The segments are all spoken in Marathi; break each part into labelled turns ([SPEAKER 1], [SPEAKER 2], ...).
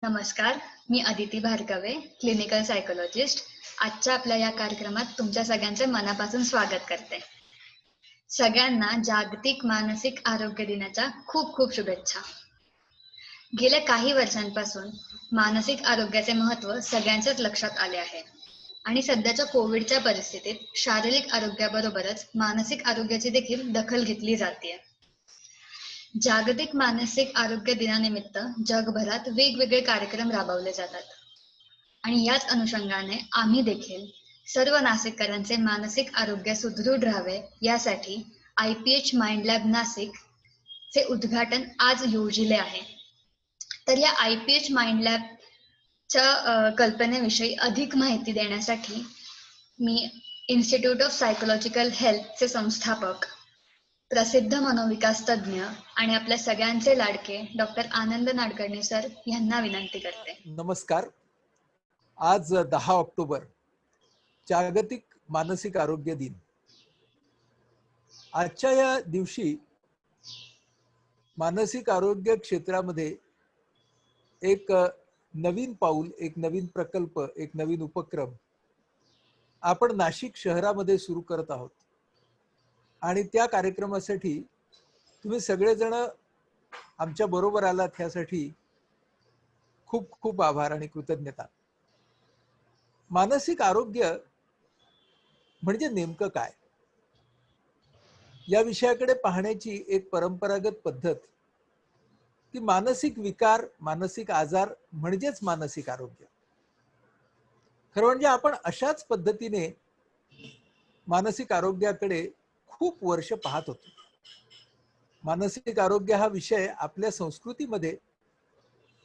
[SPEAKER 1] नमस्कार, मी अदिती भार्गवे, क्लिनिकल सायकोलॉजिस्ट. आजच्या आपल्या या कार्यक्रमात तुमच्या सगळ्यांचे मनापासून स्वागत करते. सगळ्यांना जागतिक मानसिक आरोग्य दिनाच्या खूप खूप शुभेच्छा. गेल्या काही वर्षांपासून मानसिक आरोग्याचे महत्त्व सगळ्यांच्याच लक्षात आले आहे आणि सध्याच्या कोविडच्या परिस्थितीत शारीरिक आरोग्याबरोबरच मानसिक आरोग्याची देखील दखल घेतली जाते. जागतिक मानसिक आरोग्य दिनानिमित्त जगभरात वेगवेगळे कार्यक्रम राबवले जातात आणि याच अनुषंगाने आम्ही देखील सर्व नाशिककरांचे मानसिक आरोग्य सुदृढ राहावे यासाठी IPH माइंड लॅब नाशिक चे उद्घाटन आज योजिले आहे. तर या IPH माइंड लॅबच्या कल्पनेविषयी अधिक माहिती देण्यासाठी मी इन्स्टिट्यूट ऑफ सायकोलॉजिकल हेल्थचे संस्थापक, प्रसिद्ध मनोविकास तज्ज्ञ आणि आपल्या सगळ्यांचे लाडके डॉक्टर आनंद नाडकर्णी सर यांना विनंती करते.
[SPEAKER 2] नमस्कार. आज 10 ऑक्टोबर जागतिक मानसिक आरोग्य दिन. आजच्या या दिवशी मानसिक आरोग्य क्षेत्रामध्ये एक नवीन पाऊल, एक नवीन प्रकल्प, एक नवीन उपक्रम आपण नाशिक शहरामध्ये सुरू करत आहोत आणि त्या कार्यक्रमासाठी तुम्ही सगळेजण आमच्या बरोबर आलात ह्यासाठी खूप खूप आभार आणि कृतज्ञता. मानसिक आरोग्य म्हणजे नेमकं काय या विषयाकडे पाहण्याची एक परंपरागत पद्धत की मानसिक विकार, मानसिक आजार म्हणजेच मानसिक आरोग्य. खरं म्हणजे आपण अशाच पद्धतीने मानसिक आरोग्याकडे खूप वर्ष पाहत होतो. मानसिक आरोग्य हा विषय आपल्या संस्कृतीमध्ये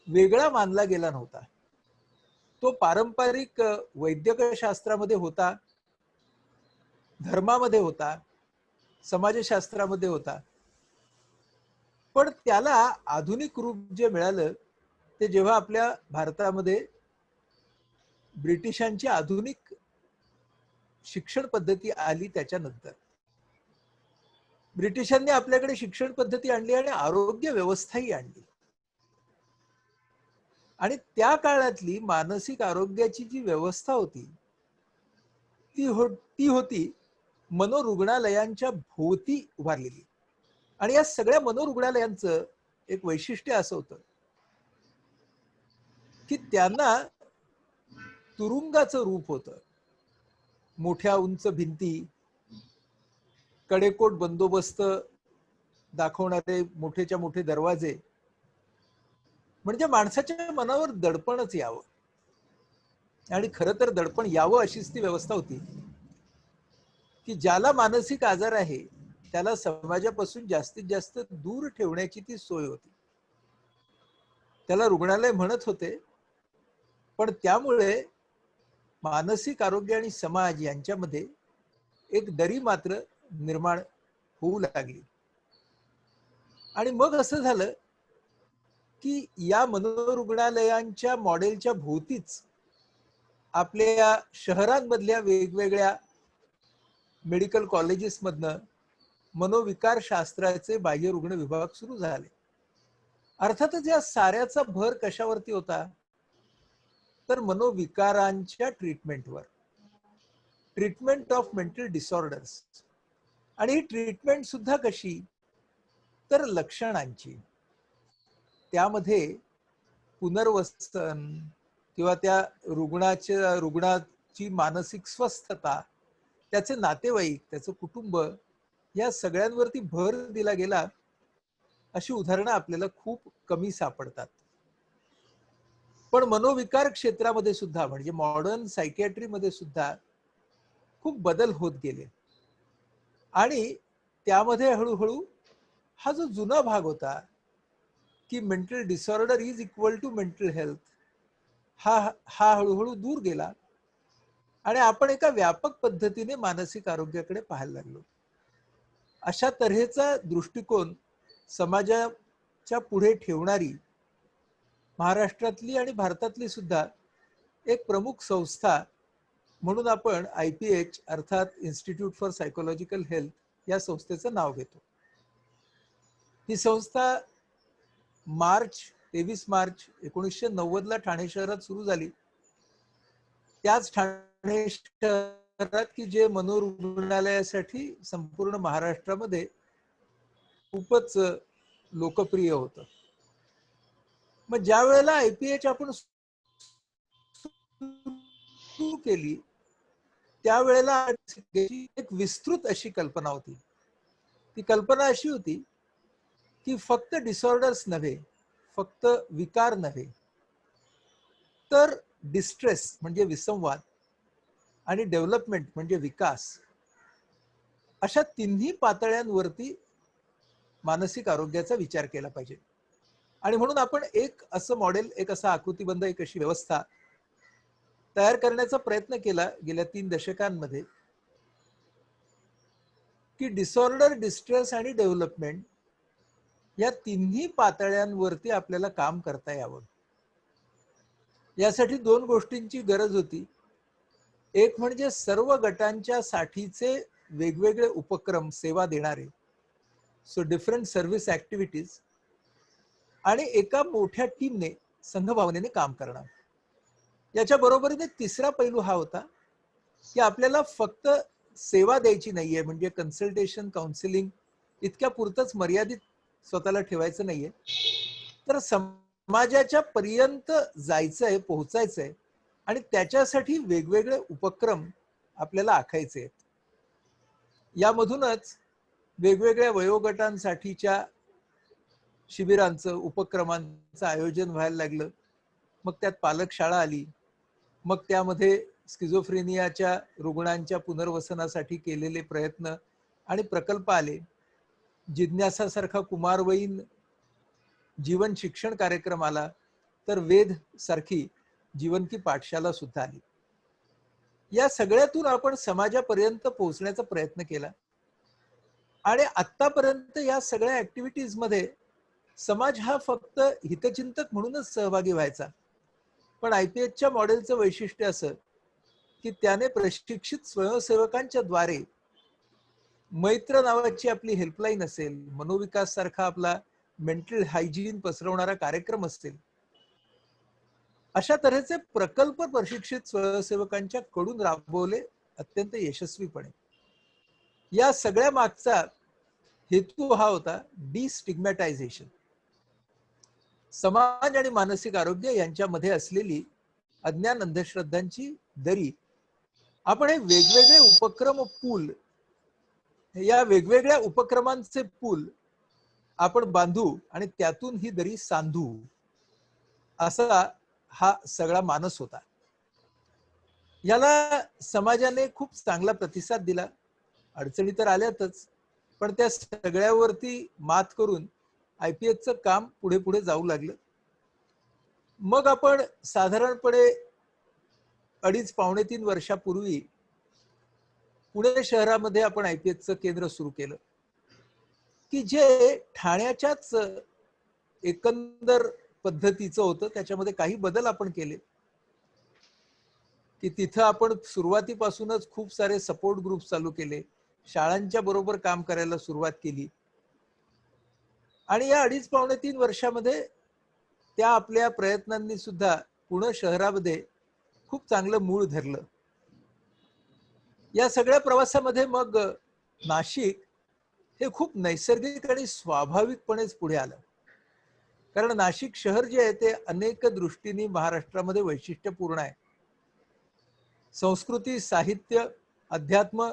[SPEAKER 2] वेगळा मानला गेला नव्हता. तो पारंपरिक वैद्यकशास्त्रामध्ये होता, धर्मामध्ये होता, समाजशास्त्रामध्ये होता. पण त्याला आधुनिक रूप जे मिळालं ते जेव्हा आपल्या भारतामध्ये ब्रिटिशांची आधुनिक शिक्षण पद्धती आली त्याच्यानंतर. ब्रिटिशांनी आपल्याकडे शिक्षण पद्धती आणली आणि आरोग्य व्यवस्थाही आणली. आणि त्या काळातली मानसिक आरोग्याची जी व्यवस्था होती ती होती मनोरुग्णालयांच्या भोवती उभारलेली. आणि या सगळ्या मनोरुग्णालयांचं एक वैशिष्ट्य असं होतं की त्यांना तुरुंगाचं रूप होतं. मोठ्या उंच भिंती, कडेकोट बंदोबस्त दाखवणारे मोठेच्या मोठे दरवाजे, म्हणजे माणसाच्या मनावर दडपणच यावं. आणि खरं तर दडपण यावं अशीच ती व्यवस्था होती की ज्याला मानसिक आजार आहे त्याला समाजापासून जास्तीत जास्त दूर ठेवण्याची ती सोय होती. त्याला रुग्णालय म्हणत होते, पण त्यामुळे मानसिक आरोग्य आणि समाज यांच्यामध्ये एक दरी मात्र निर्माण होऊ लागली. आणि मग असं झालं की या मनोरुग्णालयांच्या मॉडेलच्या भोवतीच आपल्या शहरांमधल्या वेगवेगळ्या मेडिकल कॉलेजेस मधनं मनोविकार शास्त्राचे बाह्य रुग्ण विभाग सुरू झाले. अर्थातच या साऱ्याचा भर कशावरती होता तर मनोविकारांच्या ट्रीटमेंटवर, ट्रीटमेंट ऑफ मेंटल डिसऑर्डर्स. आणि ही ट्रीटमेंट सुद्धा कशी तर लक्षणांची. त्यामध्ये पुनर्वसन किंवा त्या रुग्णाची मानसिक स्वस्थता, त्याचे नातेवाईक, त्याचं कुटुंब, या सगळ्यांवरती भर दिला गेला अशी उदाहरणं आपल्याला खूप कमी सापडतात. पण मनोविकार क्षेत्रामध्ये सुद्धा म्हणजे मॉडर्न सायकियाट्रीमध्ये सुद्धा खूप बदल होत गेले. आणि त्यामध्ये हळूहळू हा जो जुना भाग होता की mental disorder is equal to mental health, हा हळूहळू दूर गेला आणि आपण एका व्यापक पद्धतीने मानसिक आरोग्याकडे पाहायला लागलो. अशा तऱ्हेचा दृष्टिकोन समाजाच्या पुढे ठेवणारी महाराष्ट्रातली आणि भारतातली सुद्धा एक प्रमुख संस्था म्हणून आपण IPH अर्थात इन्स्टिट्यूट फॉर सायकोलॉजिकल हेल्थ या संस्थेचं नाव घेतो. ही संस्था मार्च 23 मार्च 1990 ला ठाणे शहरात सुरू झाली. त्याच ठाणे शहरात की जे मनोरुग्णालयासाठी संपूर्ण महाराष्ट्रामध्ये खूपच लोकप्रिय होतं. मग ज्या वेळेला IPH आपण सुरू केली त्यावेळेला एक विस्तृत अशी कल्पना होती. ती कल्पना अशी होती की फक्त डिसऑर्डर्स नव्हे, फक्त विकार नव्हे, तर डिस्ट्रेस म्हणजे विसंवाद आणि डेव्हलपमेंट म्हणजे विकास, अशा तिन्ही पातळ्यांवरती मानसिक आरोग्याचा विचार केला पाहिजे. आणि म्हणून आपण एक असं मॉडेल, एक असा आकृतीबंध, एक अशी व्यवस्था तयार करण्याचा प्रयत्न केला गेल्या 3 दशकांमध्ये की डिसऑर्डर, डिस्ट्रेस आणि डेव्हलपमेंट या तिन्ही पातळ्यांवरती आपल्याला काम करता यावं. यासाठी 2 गोष्टींची गरज होती. एक म्हणजे सर्व गटांच्या साठीचे वेगवेगळे उपक्रम, सेवा देणारे, सो डिफरंट सर्व्हिस ऍक्टिव्हिटीज, आणि एका मोठ्या टीमने, संघभावनेने काम करणं. याच्या बरोबरीने तिसरा पैलू हा होता की आपल्याला फक्त सेवा द्यायची नाहीये, म्हणजे कन्सल्टेशन, काउन्सिलिंग इतक्या पुरतच मर्यादित स्वतःला ठेवायचं नाहीये, तर समाजाच्या पर्यंत जायचंय, पोहोचायचंय, आणि त्याच्यासाठी वेगवेगळे उपक्रम आपल्याला आखायचे आहेत. यामधूनच वेगवेगळ्या वयोगटांसाठीच्या शिबिरांचं, उपक्रमांचं आयोजन व्हायला लागलं. मग त्यात पालक शाळा आली. मग त्यामध्ये स्किझोफ्रेनियाच्या रुग्णांच्या पुनर्वसनासाठी केलेले प्रयत्न आणि प्रकल्प आले. जिज्ञासासारखा कुमारवयीन जीवन शिक्षण कार्यक्रम आला, तर वेद सारखी जीवन की पाठशाला सुद्धा आली. या सगळ्यातून आपण समाजापर्यंत पोहोचण्याचा प्रयत्न केला. आणि आतापर्यंत या सगळ्या ऍक्टिव्हिटीज मध्ये समाज हा फक्त हितचिंतक म्हणूनच सहभागी व्हायचा. पण IPHच्या मॉडेलचं वैशिष्ट्य असं की त्याने प्रशिक्षित स्वयंसेवकांच्या द्वारे मैत्र नावाची आपली हेल्पलाईन असेल, मनोविकास सारखा आपला मेंटल हायजीन पसरवणारा कार्यक्रम असेल, अशा तऱ्हेचे प्रकल्प प्रशिक्षित स्वयंसेवकांच्या कडून राबवले अत्यंत यशस्वीपणे. या सगळ्या मागचा हेतू हा होता डिस्टिग्मॅटायझेशन. समाज आणि मानसिक आरोग्य यांच्यामध्ये असलेली अज्ञान, अंधश्रद्धांची दरी आपण हे वेगवेगळे उपक्रम पूल, या वेगवेगळ्या उपक्रमांचे पूल आपण बांधू आणि त्यातून ही दरी सांधू, असा हा सगळा मानस होता. याला समाजाने खूप चांगला प्रतिसाद दिला. अडचणी तर आल्यातच, पण त्या सगळ्यावरती मात करून IPHचं काम पुढे पुढे जाऊ लागलं. मग आपण साधारणपणे 2.5-3 वर्षापूर्वी पुणे शहरामध्ये आपण IPHचं केंद्र सुरू केलं, की जे ठाण्याच्याच एकंदर पद्धतीचं होतं. त्याच्यामध्ये काही बदल आपण केले, की तिथं आपण सुरुवातीपासूनच खूप सारे सपोर्ट ग्रुप चालू केले, शाळांच्या बरोबर काम करायला सुरुवात केली. आणि या 2.5-3 वर्षामध्ये त्या आपल्या प्रयत्नांनी सुद्धा पुणे शहरामध्ये खूप चांगलं मूळ धरलं. या सगळ्या प्रवासामध्ये मग नाशिक हे खूप नैसर्गिक आणि स्वाभाविकपणेच पुढे आलं. कारण नाशिक शहर जे आहे ते अनेक दृष्टींनी महाराष्ट्रामध्ये वैशिष्ट्यपूर्ण आहे. संस्कृती, साहित्य, अध्यात्म,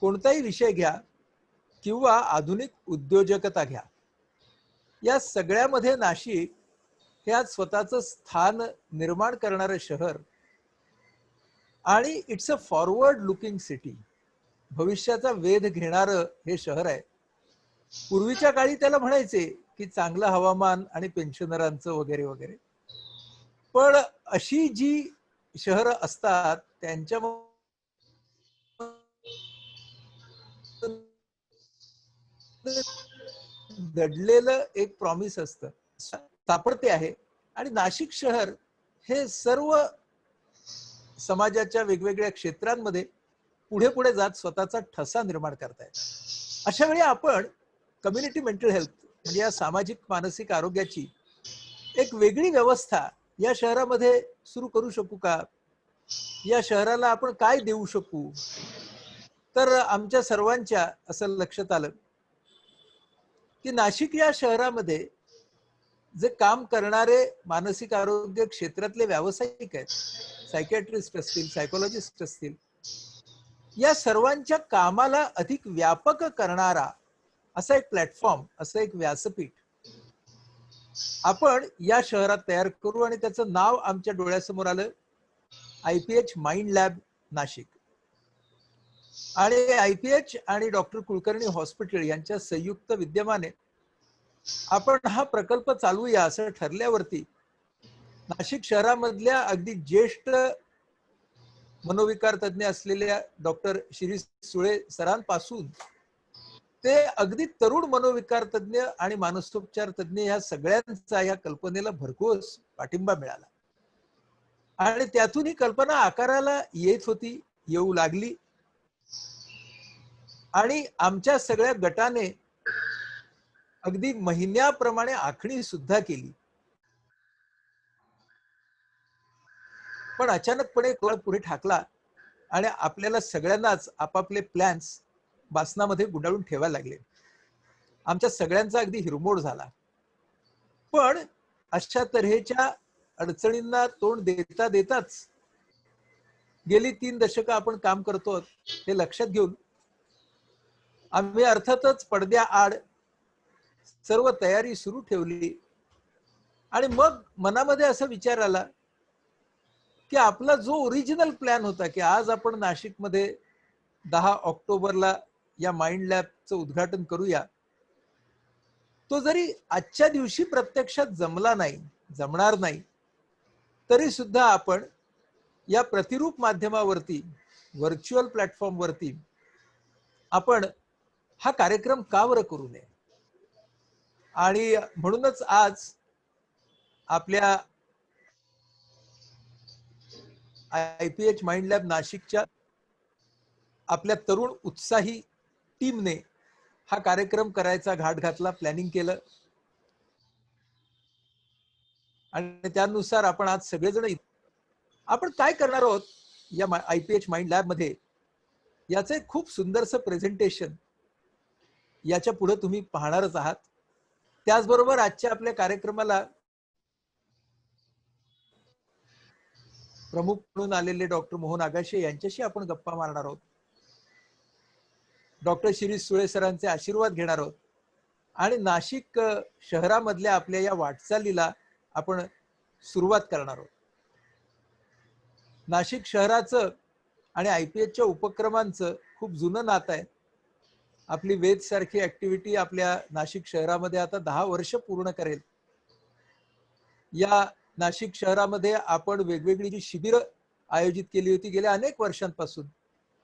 [SPEAKER 2] कोणताही विषय घ्या किंवा आधुनिक उद्योजकता घ्या, या सगळ्यामध्ये नाशिक हे आज स्वतःचं स्थान निर्माण करणारं शहर आणि it's a forward looking city, भविष्याचा वेध घेणारं हे शहर आहे. पूर्वीच्या काळी त्याला म्हणायचे की चांगलं हवामान आणि पेन्शनरांचं वगैरे वगैरे, पण अशी जी शहरं असतात त्यांच्या दडलेलं एक प्रॉमिस असतं, सापडते आहे. आणि नाशिक शहर हे सर्व समाजाच्या वेगवेगळ्या क्षेत्रांमध्ये पुढे पुढे जात स्वतःचा ठसा निर्माण करताय. अशा वेळी आपण कम्युनिटी मेंटल हेल्थ म्हणजे या सामाजिक मानसिक आरोग्याची एक वेगळी व्यवस्था या शहरामध्ये सुरू करू शकू का? या शहराला आपण काय देऊ शकू? तर आमच्या सर्वांच्या असं लक्षात आलं की नाशिक या शहरामध्ये जे काम करणारे मानसिक आरोग्य क्षेत्रातले व्यावसायिक आहेत, सायकॅट्रिस्ट असतील, सायकोलॉजिस्ट असतील, या सर्वांच्या कामाला अधिक व्यापक करणारा असा एक प्लॅटफॉर्म, असं एक व्यासपीठ आपण या शहरात तयार करू. आणि त्याचं नाव आमच्या डोळ्यासमोर आलं, IPH माइंड लॅब नाशिक. आणि IPH आणि डॉक्टर कुलकर्णी हॉस्पिटल यांच्या संयुक्त विद्यमाने आपण हा प्रकल्प चालूया असं ठरल्यावरती नाशिक शहरामधल्या अगदी ज्येष्ठ मनोविकार तज्ञ असलेल्या डॉक्टर शिरीष सुळे सरांपासून ते अगदी तरुण मनोविकार तज्ञ आणि मानसोपचार तज्ञ या सगळ्यांचा या कल्पनेला भरघोस पाठिंबा मिळाला. आणि त्यातून ही कल्पना आकाराला येत होती, येऊ लागली. आणि आमच्या सगळ्या गटाने अगदी महिन्याप्रमाणे आखणी सुद्धा केली. पण अचानकपणे कळ पुढे ठाकला आणि आपल्याला सगळ्यांनाच आपापले प्लॅन्स बासनामध्ये गुंडाळून ठेवायला लागले. आमच्या सगळ्यांचा अगदी हिरमोड झाला. पण अशा तऱ्हेच्या अडचणींना तोंड देता देताच गेली 3 दशकं आपण काम करतो हे लक्षात घेऊन आम्ही अर्थातच पडद्याआड सर्व तयारी सुरू ठेवली. आणि मग मनामध्ये असा विचार आला की आपला जो ओरिजिनल प्लॅन होता की आज आपण नाशिकमध्ये 10 ऑक्टोबरला या माइंड लॅबचं उद्घाटन करूया, तो जरी आजच्या दिवशी प्रत्यक्षात जमणार नाही, तरी सुद्धा आपण या प्रतिरूप माध्यमावरती, व्हर्च्युअल प्लॅटफॉर्मवरती आपण हा कार्यक्रम का बरं करू नये. आणि म्हणूनच आज आपल्या IPH माइंड लॅब नाशिकच्या आपल्या तरुण उत्साही टीमने हा कार्यक्रम करायचा घाट घातला, प्लॅनिंग केलं. आणि त्यानुसार आपण आज सगळेजण आपण काय करणार आहोत या IPH माइंड लॅब मध्ये, याचं एक खूप सुंदरसं प्रेझेंटेशन याच्या पुढे तुम्ही पाहणारच आहात. त्याचबरोबर आजच्या आपल्या कार्यक्रमाला प्रमुख म्हणून आलेले डॉक्टर मोहन आगाशे यांच्याशी आपण गप्पा मारणार आहोत. डॉक्टर शिरीष सुळे सरांचे आशीर्वाद घेणार आहोत. आणि नाशिक शहरामधल्या आपल्या या वाटचालीला आपण सुरुवात करणार आहोत. नाशिक शहराचं आणि IPHच्या उपक्रमांचं खूप जुनं नातं आहे. आपली वेद सारखी ऍक्टिव्हिटी आपल्या नाशिक शहरामध्ये आता 10 वर्ष पूर्ण करेल. या नाशिक शहरामध्ये आपण वेगवेगळी जी शिबिरं आयोजित केली होती गेल्या अनेक वर्षांपासून,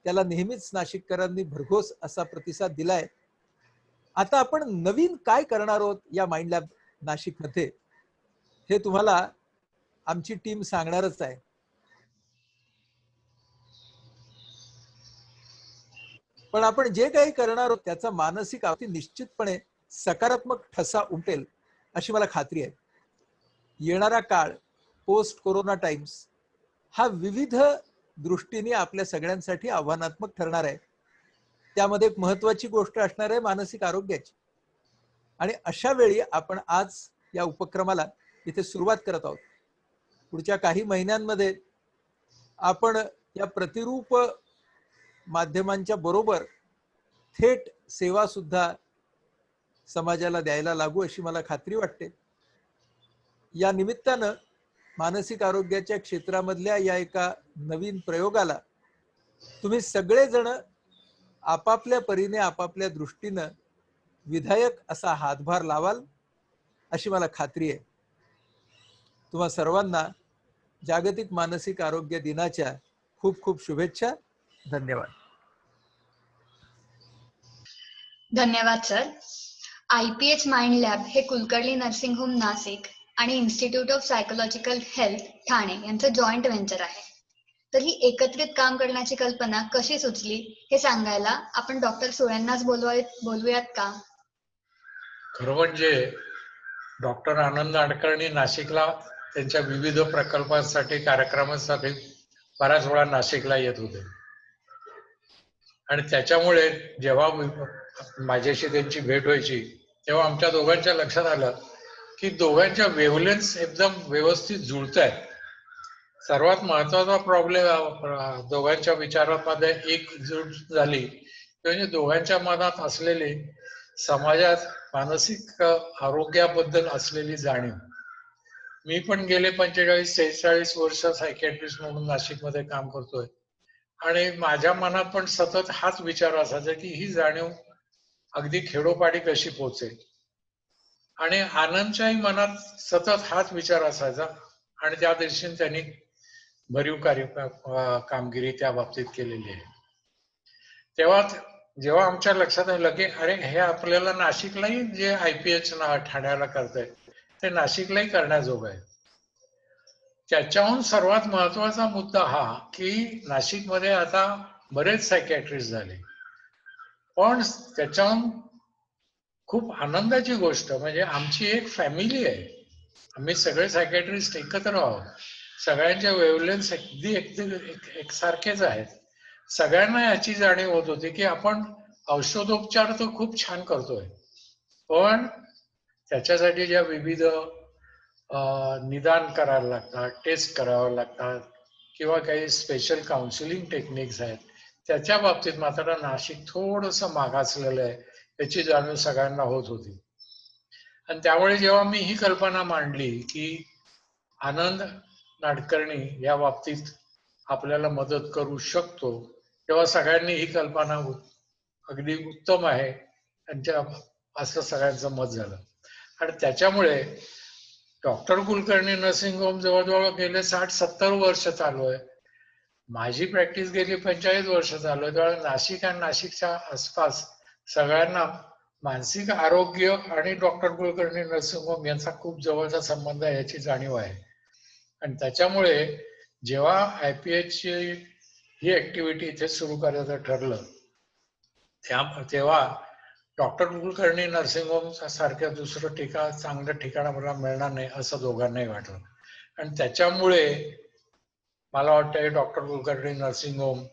[SPEAKER 2] त्याला नेहमीच नाशिककरांनी भरघोस असा प्रतिसाद दिलाय. आता आपण नवीन काय करणार आहोत या माइंड लॅब नाशिकमध्ये, हे तुम्हाला आमची टीम सांगणारच आहे. पण आपण जे काही करणार आहोत त्याचा मानसिक अगदी निश्चितपणे सकारात्मक ठसा उमटेल अशी मला खात्री आहे. येणारा काळ, पोस्ट कोरोना टाइम्स, हा विविध दृष्टीने आपल्या सगळ्यांसाठी आव्हानात्मक ठरणार आहे. त्यामध्ये एक महत्वाची गोष्ट असणार आहे मानसिक आरोग्याची. आणि अशा वेळी आपण आज या उपक्रमाला इथे सुरुवात करत आहोत. पुढच्या काही महिन्यांमध्ये आपण या प्रतिरूप माध्यमांच्या बरोबर थेट सेवा सुद्धा समाजाला द्यायला लागू अशी मला खात्री वाटते. या निमित्तानं मानसिक आरोग्याच्या क्षेत्रामधल्या या एका नवीन प्रयोगाला तुम्ही सगळेजण आपापल्या परीने, आपापल्या दृष्टीनं विधायक असा हातभार लावाल अशी मला खात्री आहे. तुम्हा सर्वांना जागतिक मानसिक आरोग्य दिनाच्या खूप खूप शुभेच्छा. धन्यवाद.
[SPEAKER 1] धन्यवाद सर. IPH माइंड लॅब हे कुलकर्णी नर्सिंग होम नाशिक आणि institute of psychological health Thane यांचं जॉईंट व्हेंचर आहे. तर ही एकत्रित काम करण्याची कल्पना कशी सुचली हे सांगायला आपण डॉक्टर सुळेंनाच बोलूयात का?
[SPEAKER 3] खरं म्हणजे डॉक्टर आनंद नाडकर्णी नाशिकला त्यांच्या विविध प्रकल्पांसाठी कार्यक्रमासाठी बऱ्याच वेळा नाशिकला येत होते आणि त्याच्यामुळे जेव्हा माझ्याशी त्यांची भेट व्हायची तेव्हा आमच्या दोघांच्या लक्षात आलं की दोघांच्या वेव्हलेन्स एकदम व्यवस्थित जुळत आहेत. सर्वात महत्वाचा प्रॉब्लेम दोघांच्या विचारांमध्ये एकजूट झाली म्हणजे दोघांच्या मनात असलेली समाजात मानसिक आरोग्याबद्दल असलेली जाणीव. मी पण गेले 45-46 वर्ष सायकॅट्रिस्ट म्हणून नाशिकमध्ये काम करतोय आणि माझ्या मनात पण सतत हाच विचार असायचा की ही जाणीव अगदी खेडोपाडी कशी पोहोचेल आणि आनंदच्याही मनात सतत हाच विचार असायचा आणि त्या दिवशी त्यांनी भरीव कामगिरी त्या बाबतीत केलेली आहे. तेव्हा जेव्हा आमच्या लक्षात आलं की अरे हे आपल्याला नाशिकलाही जे IPH ठाण्याला करताय ते नाशिकलाही करण्याजोग आहे. त्याच्याहून सर्वात महत्वाचा मुद्दा हा की नाशिकमध्ये आता बरेच सायकॅट्रिस्ट झाले पण त्याच्याहून खूप आनंदाची गोष्ट म्हणजे आमची एक फॅमिली आहे. आम्ही सगळे सायकॅट्रिस्ट एकत्र आहोत. सगळ्यांच्या वेव्हलेन्स अगदी एकसारखेच आहेत. सगळ्यांना याची जाणीव होत होती की आपण औषधोपचार तर खूप छान करतोय पण त्याच्यासाठी ज्या विविध निदान करायला लागतात, टेस्ट करावं लागतात किंवा काही स्पेशल काउन्सिलिंग टेक्निक्स आहेत त्याच्या बाबतीत मात्र नाशिक थोडंसं मागासलेलं आहे याची जाणीव सगळ्यांना होत होती. आणि त्यामुळे जेव्हा मी ही कल्पना मांडली की आनंद नाडकर्णी या बाबतीत आपल्याला मदत करू शकतो तेव्हा सगळ्यांनी ही कल्पना अगदी उत्तम आहे त्यांच्या असं सगळ्यांचं मत झालं आणि त्याच्यामुळे डॉक्टर कुलकर्णी नर्सिंग होम जवळजवळ गेले 60-70 वर्ष चालू आहे. माझी प्रॅक्टिस गेली 45 वर्ष चालू आहे. त्यामुळे नाशिक आणि नाशिकच्या आसपास सगळ्यांना मानसिक आरोग्य आणि डॉक्टर कुलकर्णी नर्सिंग होम यांचा खूप जवळचा संबंध आहे याची जाणीव आहे आणि त्याच्यामुळे जेव्हा IPH ही ऍक्टिव्हिटी इथे सुरू करायचं ठरलं तेव्हा डॉक्टर कुलकर्णी नर्सिंग होम सारख्या दुसरं चांगलं ठिकाण मला मिळणार नाही असं दोघांनाही वाटलं आणि त्याच्यामुळे मला वाटतं डॉक्टर कुलकर्णी नर्सिंग होम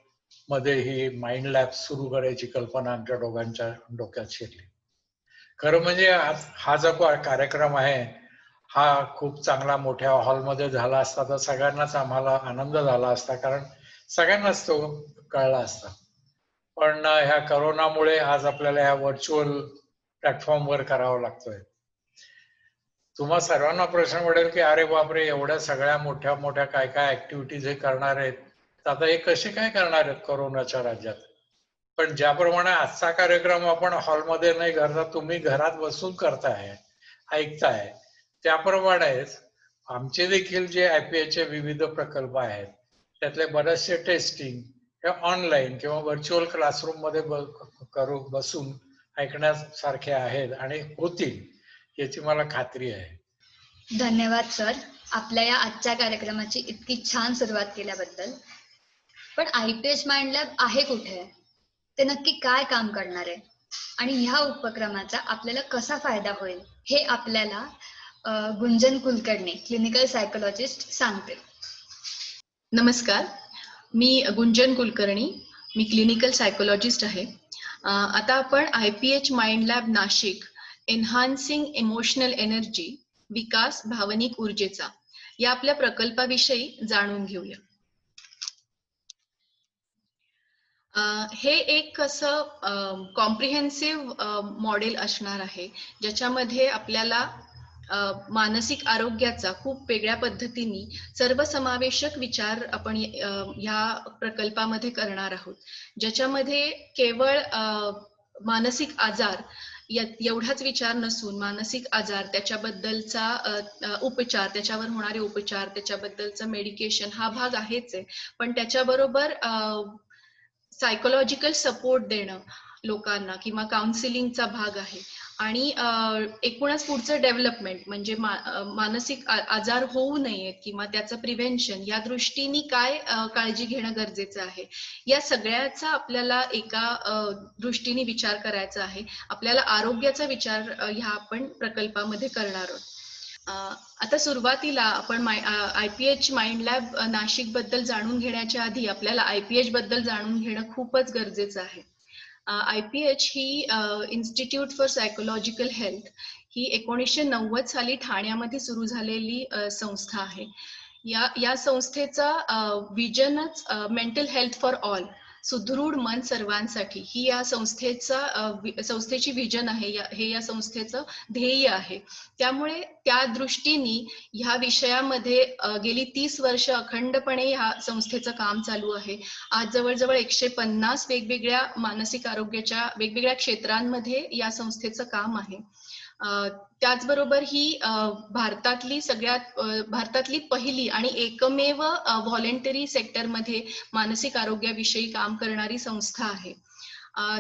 [SPEAKER 3] मध्ये ही माइंड लॅब सुरू करायची कल्पना आमच्या दोघांच्या डोक्यात शिरली. खरं म्हणजे हा जो कार्यक्रम आहे हा खूप चांगला मोठ्या हॉलमध्ये झाला असता तर सगळ्यांनाच आम्हाला आनंद झाला असता कारण सगळ्यांनाच तो कळला असता. पण ह्या करोनामुळे आज आपल्याला ह्या व्हर्च्युअल प्लॅटफॉर्मवर करावं लागतोय. तुम्हा सर्वांना प्रश्न पडेल की अरे बापरे एवढ्या सगळ्या मोठ्या मोठ्या काय काय ऍक्टिव्हिटीज हे करणार आहेत तर आता हे कसे काय करणार आहेत करोनाच्या राज्यात. पण ज्याप्रमाणे आजचा कार्यक्रम आपण हॉलमध्ये नाही करता तुम्ही घरात बसून करताय ऐकताय त्याप्रमाणेच आमचे देखील जे IPH चे विविध प्रकल्प आहेत त्यातले बरेचसे टेस्टिंग हे ऑनलाईन किंवा व्हर्च्युअल क्लासरूम मध्ये बसून ऐकण्यासारखे आहेत आणि होतील याची मला खात्री आहे.
[SPEAKER 1] धन्यवाद सर आपल्या या आजच्या कार्यक्रमाची इतकी छान सुरुवात केल्याबद्दल. पण IPH माइंड लॅब आहे कुठे, ते नक्की काय काम करणार आहे आणि ह्या उपक्रमाचा आपल्याला कसा फायदा होईल हे आपल्याला गुंजन कुलकर्णी क्लिनिकल सायकोलॉजिस्ट सांगते.
[SPEAKER 4] नमस्कार, मी गुंजन कुलकर्णी, मी क्लिनिकल सायकोलॉजिस्ट आहे. आता आपण IPH mind lab Nashik enhancing emotional energy विकास भावनिक ऊर्जेचा या आपल्या प्रकल्पाविषयी जाणून घेऊया. हे एक असं कॉम्प्रिहेन्सिव्ह मॉडेल असणार आहे ज्याच्यामध्ये आपल्याला मानसिक आरोग्याचा खूप वेगळ्या पद्धतीने सर्वसमावेशक विचार आपण ह्या प्रकल्पामध्ये करणार आहोत, ज्याच्यामध्ये केवळ मानसिक आजार एवढाच विचार नसून मानसिक आजार त्याच्याबद्दलचा उपचार, त्याच्यावर होणारे उपचार, त्याच्याबद्दलचं मेडिकेशन हा भाग आहेच आहे, पण त्याच्याबरोबर सायकोलॉजिकल सपोर्ट देणं लोकांना किंवा काउन्सिलिंगचा भाग आहे आणि एकूणच पुढचं डेव्हलपमेंट म्हणजे मानसिक आजार होऊ नयेत किंवा त्याचं प्रिव्हेन्शन या दृष्टीने काय काळजी घेणं गरजेचं आहे या सगळ्याचा आपल्याला एका दृष्टीने विचार करायचा आहे. आपल्याला आरोग्याचा विचार ह्या आपण प्रकल्पामध्ये करणार आहोत. आता सुरुवातीला आपण IPH माइंड लॅब नाशिक बद्दल जाणून घेण्याच्या आधी आपल्याला IPH बद्दल जाणून घेणं खूपच गरजेचं आहे. IPH ही इन्स्टिट्यूट फॉर सायकोलॉजिकल हेल्थ ही 1990 साली ठाण्यामध्ये सुरू झालेली संस्था आहे. या संस्थेचा विजनच मेंटल हेल्थ फॉर ऑल, सुदृढ मन सर्वांसाठी, ही या संस्थेची विजन आहे, हे या संस्थेचं ध्येय आहे. त्यामुळे त्या दृष्टीने ह्या विषयामध्ये गेली 30 वर्ष अखंडपणे ह्या संस्थेचं काम चालू आहे. आज जवळजवळ 150 वेगवेगळ्या मानसिक आरोग्याच्या वेगवेगळ्या क्षेत्रांमध्ये या संस्थेचं काम आहे. त्याचबरोबर ही भारतातली पहिली आणि एकमेव व्हॉलेंटरी सेक्टरमध्ये मानसिक आरोग्याविषयी काम करणारी संस्था आहे.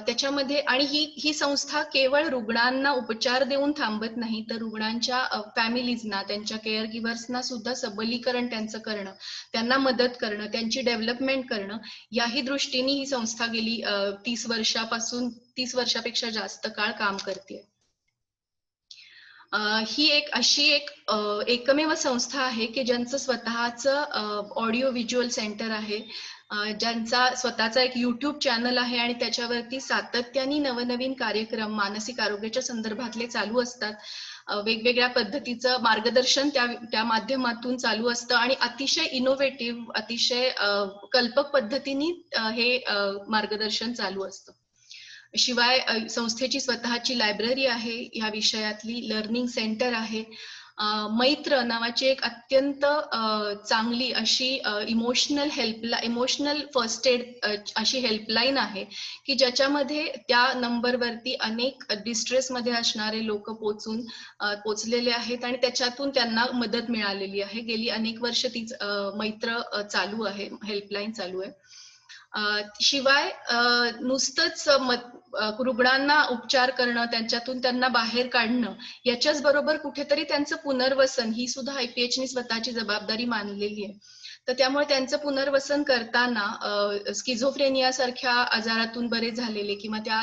[SPEAKER 4] त्याच्यामध्ये आणि ही संस्था केवळ रुग्णांना उपचार देऊन थांबत नाही, तर रुग्णांच्या फॅमिलीजना, त्यांच्या केअर गिव्हर्सना सुद्धा सबलीकरण त्यांचं करणं, त्यांना मदत करणं, त्यांची डेव्हलपमेंट करणं, याही दृष्टीने ही संस्था गेली 30 वर्षापेक्षा जास्त काळ काम करते. ही अशी एक एकमेव संस्था आहे की ज्यांचं स्वतःचं ऑडिओ व्हिज्युअल सेंटर आहे, ज्यांचा स्वतःचा एक YouTube चॅनल आहे आणि त्याच्यावरती सातत्याने नवनवीन कार्यक्रम मानसिक आरोग्याच्या संदर्भातले चालू असतात. वेगवेगळ्या पद्धतीचं मार्गदर्शन त्या माध्यमातून चालू असतं आणि अतिशय इनोव्हेटिव्ह, अतिशय कल्पक पद्धतीने हे मार्गदर्शन चालू असतं. शिवाय संस्थेची स्वतःची लायब्ररी आहे, या विषयातली लर्निंग सेंटर आहे. मैत्र नावाची एक अत्यंत चांगली अशी इमोशनल फर्स्ट एड अशी हेल्पलाईन आहे की ज्याच्यामध्ये त्या नंबरवरती अनेक डिस्ट्रेसमध्ये असणारे लोक पोचलेले आहेत आणि त्याच्यातून त्यांना मदत मिळालेली आहे. गेली अनेक वर्ष तीच मैत्र चालू आहे, हेल्पलाईन चालू आहे. शिवाय नुसतंच रुग्णांना उपचार करणं, त्यांच्यातून त्यांना बाहेर काढणं, याच्याच बरोबर कुठेतरी त्यांचं पुनर्वसन ही सुद्धा IPHने स्वतःची जबाबदारी मानलेली आहे. तर त्यामुळे त्यांचं पुनर्वसन करताना स्किझोफ्रेनिया सारख्या आजारातून बरे झालेले किंवा त्या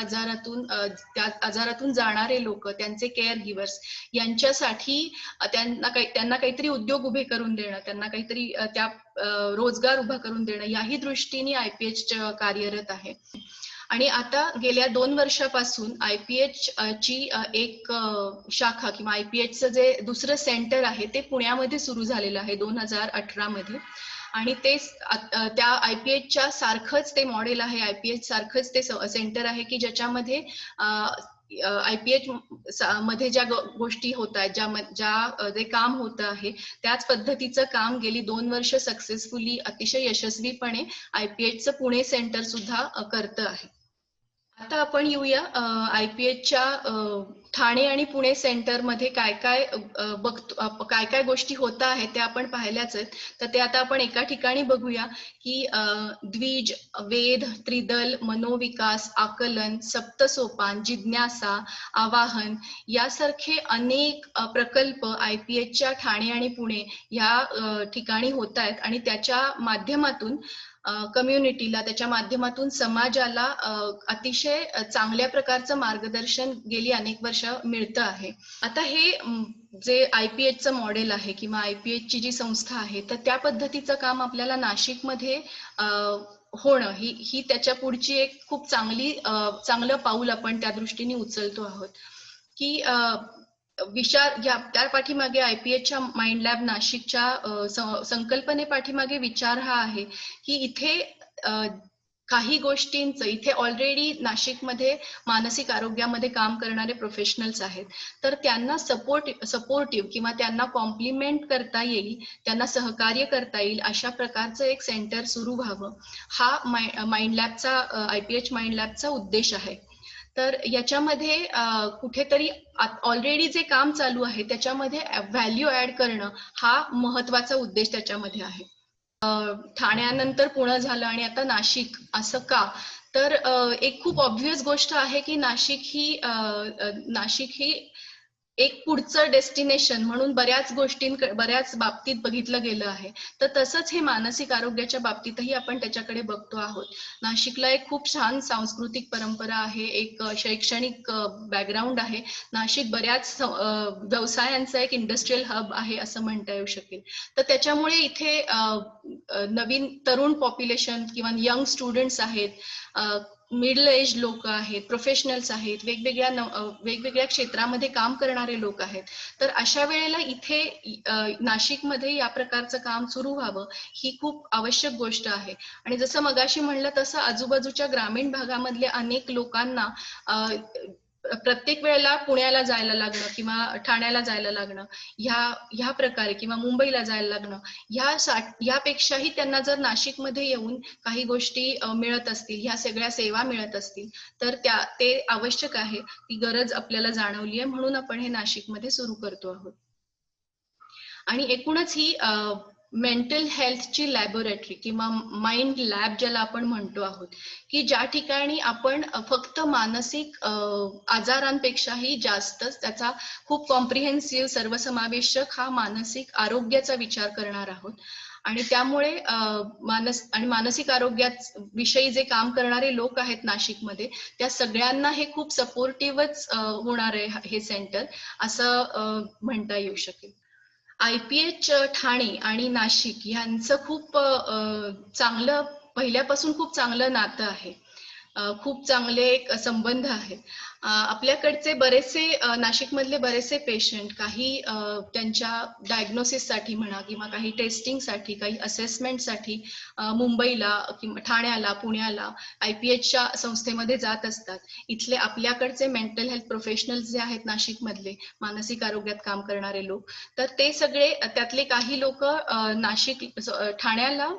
[SPEAKER 4] आजारातून जाणारे लोक, त्यांचे केअर गिव्हर्स, यांच्यासाठी त्यांना काहीतरी उद्योग उभे करून देणं, त्यांना काहीतरी त्या रोजगार उभा करून देणं, याही दृष्टीने IPH कार्यरत आहे. आणि आता गेल्या 2 वर्षापासून IPH ची एक शाखा किंवा IPHचं जे दुसरं सेंटर आहे ते पुण्यामध्ये सुरू झालेलं आहे 2018 मध्ये. आणि ते त्या IPHच्या सारखंच ते मॉडेल आहे, IPH सारखंच ते सेंटर आहे की ज्याच्यामध्ये IPH मध्ये ज्या गोष्टी होत आहेत, जे काम होत आहे त्याच पद्धतीचं काम गेली 2 वर्ष सक्सेसफुली, अतिशय यशस्वीपणे IPHचं पुणे सेंटर सुद्धा करतं आहे. आता आपण येऊया IPHच्या ठाणे आणि पुणे सेंटर मध्ये काय काय गोष्टी होत आहेत ते आपण पाहिल्याच आहेत. तर ते आता आपण एका ठिकाणी बघूया की द्विज, वेद, त्रिदल, मनोविकास, आकलन, सप्तसोपान, जिज्ञासा, आवाहन यासारखे अनेक प्रकल्प IPHच्या ठाणे आणि पुणे या ठिकाणी होत आहेत आणि त्याच्या माध्यमातून कम्युनिटीला, त्याच्या माध्यमातून समाजाला अतिशय चांगल्या प्रकारचं मार्गदर्शन गेली अनेक वर्ष मिळतं आहे. आता हे जे IPHचं मॉडेल आहे किंवा IPHची जी संस्था आहे, तर त्या पद्धतीचं काम आपल्याला नाशिकमध्ये होणं ही त्याच्या पुढची एक खूप चांगलं पाऊल आपण त्या दृष्टीने उचलतो आहोत की त्या पाठीमागे IPHच्या माइंड लॅब नाशिकच्या संकल्पने पाठीमागे विचार हा आहे की इथे काही गोष्टींचं, इथे ऑलरेडी नाशिकमध्ये मानसिक आरोग्यामध्ये काम करणारे प्रोफेशनल्स आहेत, तर त्यांना सपोर्टिव्ह किंवा त्यांना कॉम्प्लिमेंट करता येईल, त्यांना सहकार्य करता येईल अशा प्रकारचं एक सेंटर सुरू व्हावं, हा माइंड लॅबचा IPH माइंड लॅबचा उद्देश आहे. तर याच्यामध्ये कुठेतरी ऑलरेडी जे काम चालू आहे त्याच्यामध्ये व्हॅल्यू ऍड करणं हा महत्वाचा उद्देश त्याच्यामध्ये आहे. ठाण्यानंतर पुणे झालं आणि आता नाशिक, असं का? तर एक खूप ऑब्व्हियस गोष्ट आहे की नाशिक ही एक पुढचं डेस्टिनेशन म्हणून बऱ्याच बाबतीत बघितलं गेलं आहे. तर तसंच हे मानसिक आरोग्याच्या बाबतीतही आपण त्याच्याकडे बघतो आहोत. नाशिकला एक खूप छान सांस्कृतिक परंपरा आहे, एक शैक्षणिक बॅकग्राऊंड आहे. नाशिक बऱ्याच व्यवसायांचा एक इंडस्ट्रियल हब आहे असं म्हणता येऊ शकेल. तर त्याच्यामुळे इथे नवीन तरुण पॉप्युलेशन किंवा यंग स्टुडंट्स आहेत, मिडल एज लोक आहेत, प्रोफेशनल्स आहेत, वेगवेगळ्या क्षेत्रामध्ये काम करणारे लोक आहेत. तर अशा वेळेला इथे नाशिकमध्ये या प्रकारचं काम सुरू व्हावं ही खूप आवश्यक गोष्ट आहे. आणि जसं मगाशी म्हणलं तसं आजूबाजूच्या ग्रामीण भागामधल्या अनेक लोकांना प्रत्येक वेळेला पुण्याला जायला लागणं किंवा ठाण्याला जायला लागणं ह्या प्रकारे किंवा मुंबईला जायला लागणं यापेक्षाही त्यांना जर नाशिकमध्ये येऊन काही गोष्टी मिळत असतील, ह्या सगळ्या सेवा मिळत असतील तर ते आवश्यक आहे. ती गरज आपल्याला जाणवली आहे म्हणून आपण हे नाशिकमध्ये सुरू करतो आहोत. आणि एकूणच ही मेंटल हेल्थची लॅबोरेटरी किंवा माइंड लॅब ज्याला आपण म्हणतो आहोत, की ज्या ठिकाणी आपण फक्त मानसिक आजारांपेक्षाही जास्त त्याचा खूप कॉम्प्रिहेन्सिव्ह सर्वसमावेशक हा मानसिक आरोग्याचा विचार करणार आहोत. आणि त्यामुळे मानसिक आरोग्याविषयी जे काम करणारे लोक आहेत नाशिकमध्ये त्या सगळ्यांना हे खूप सपोर्टिव्हच होणार आहे हे सेंटर असं म्हणता येऊ शकेल. IPH ठाणे आणि नाशिक यांचं खूप चांगलं पहिल्यापासून खूप चांगलं नातं आहे, खूप चांगले एक संबंध आहेत. आपल्याकडचे बरेचसे नाशिकमधले बरेचसे पेशंट काही त्यांच्या डायग्नोसिससाठी म्हणा किंवा काही टेस्टिंगसाठी काही असेसमेंटसाठी मुंबईला किंवा ठाण्याला पुण्याला IPHच्या संस्थेमध्ये जात असतात. इथले आपल्याकडचे मेंटल हेल्थ प्रोफेशनल्स जे आहेत नाशिकमधले मानसिक आरोग्यात काम करणारे लोक, तर ते सगळे त्यातले काही लोक ठाण्याला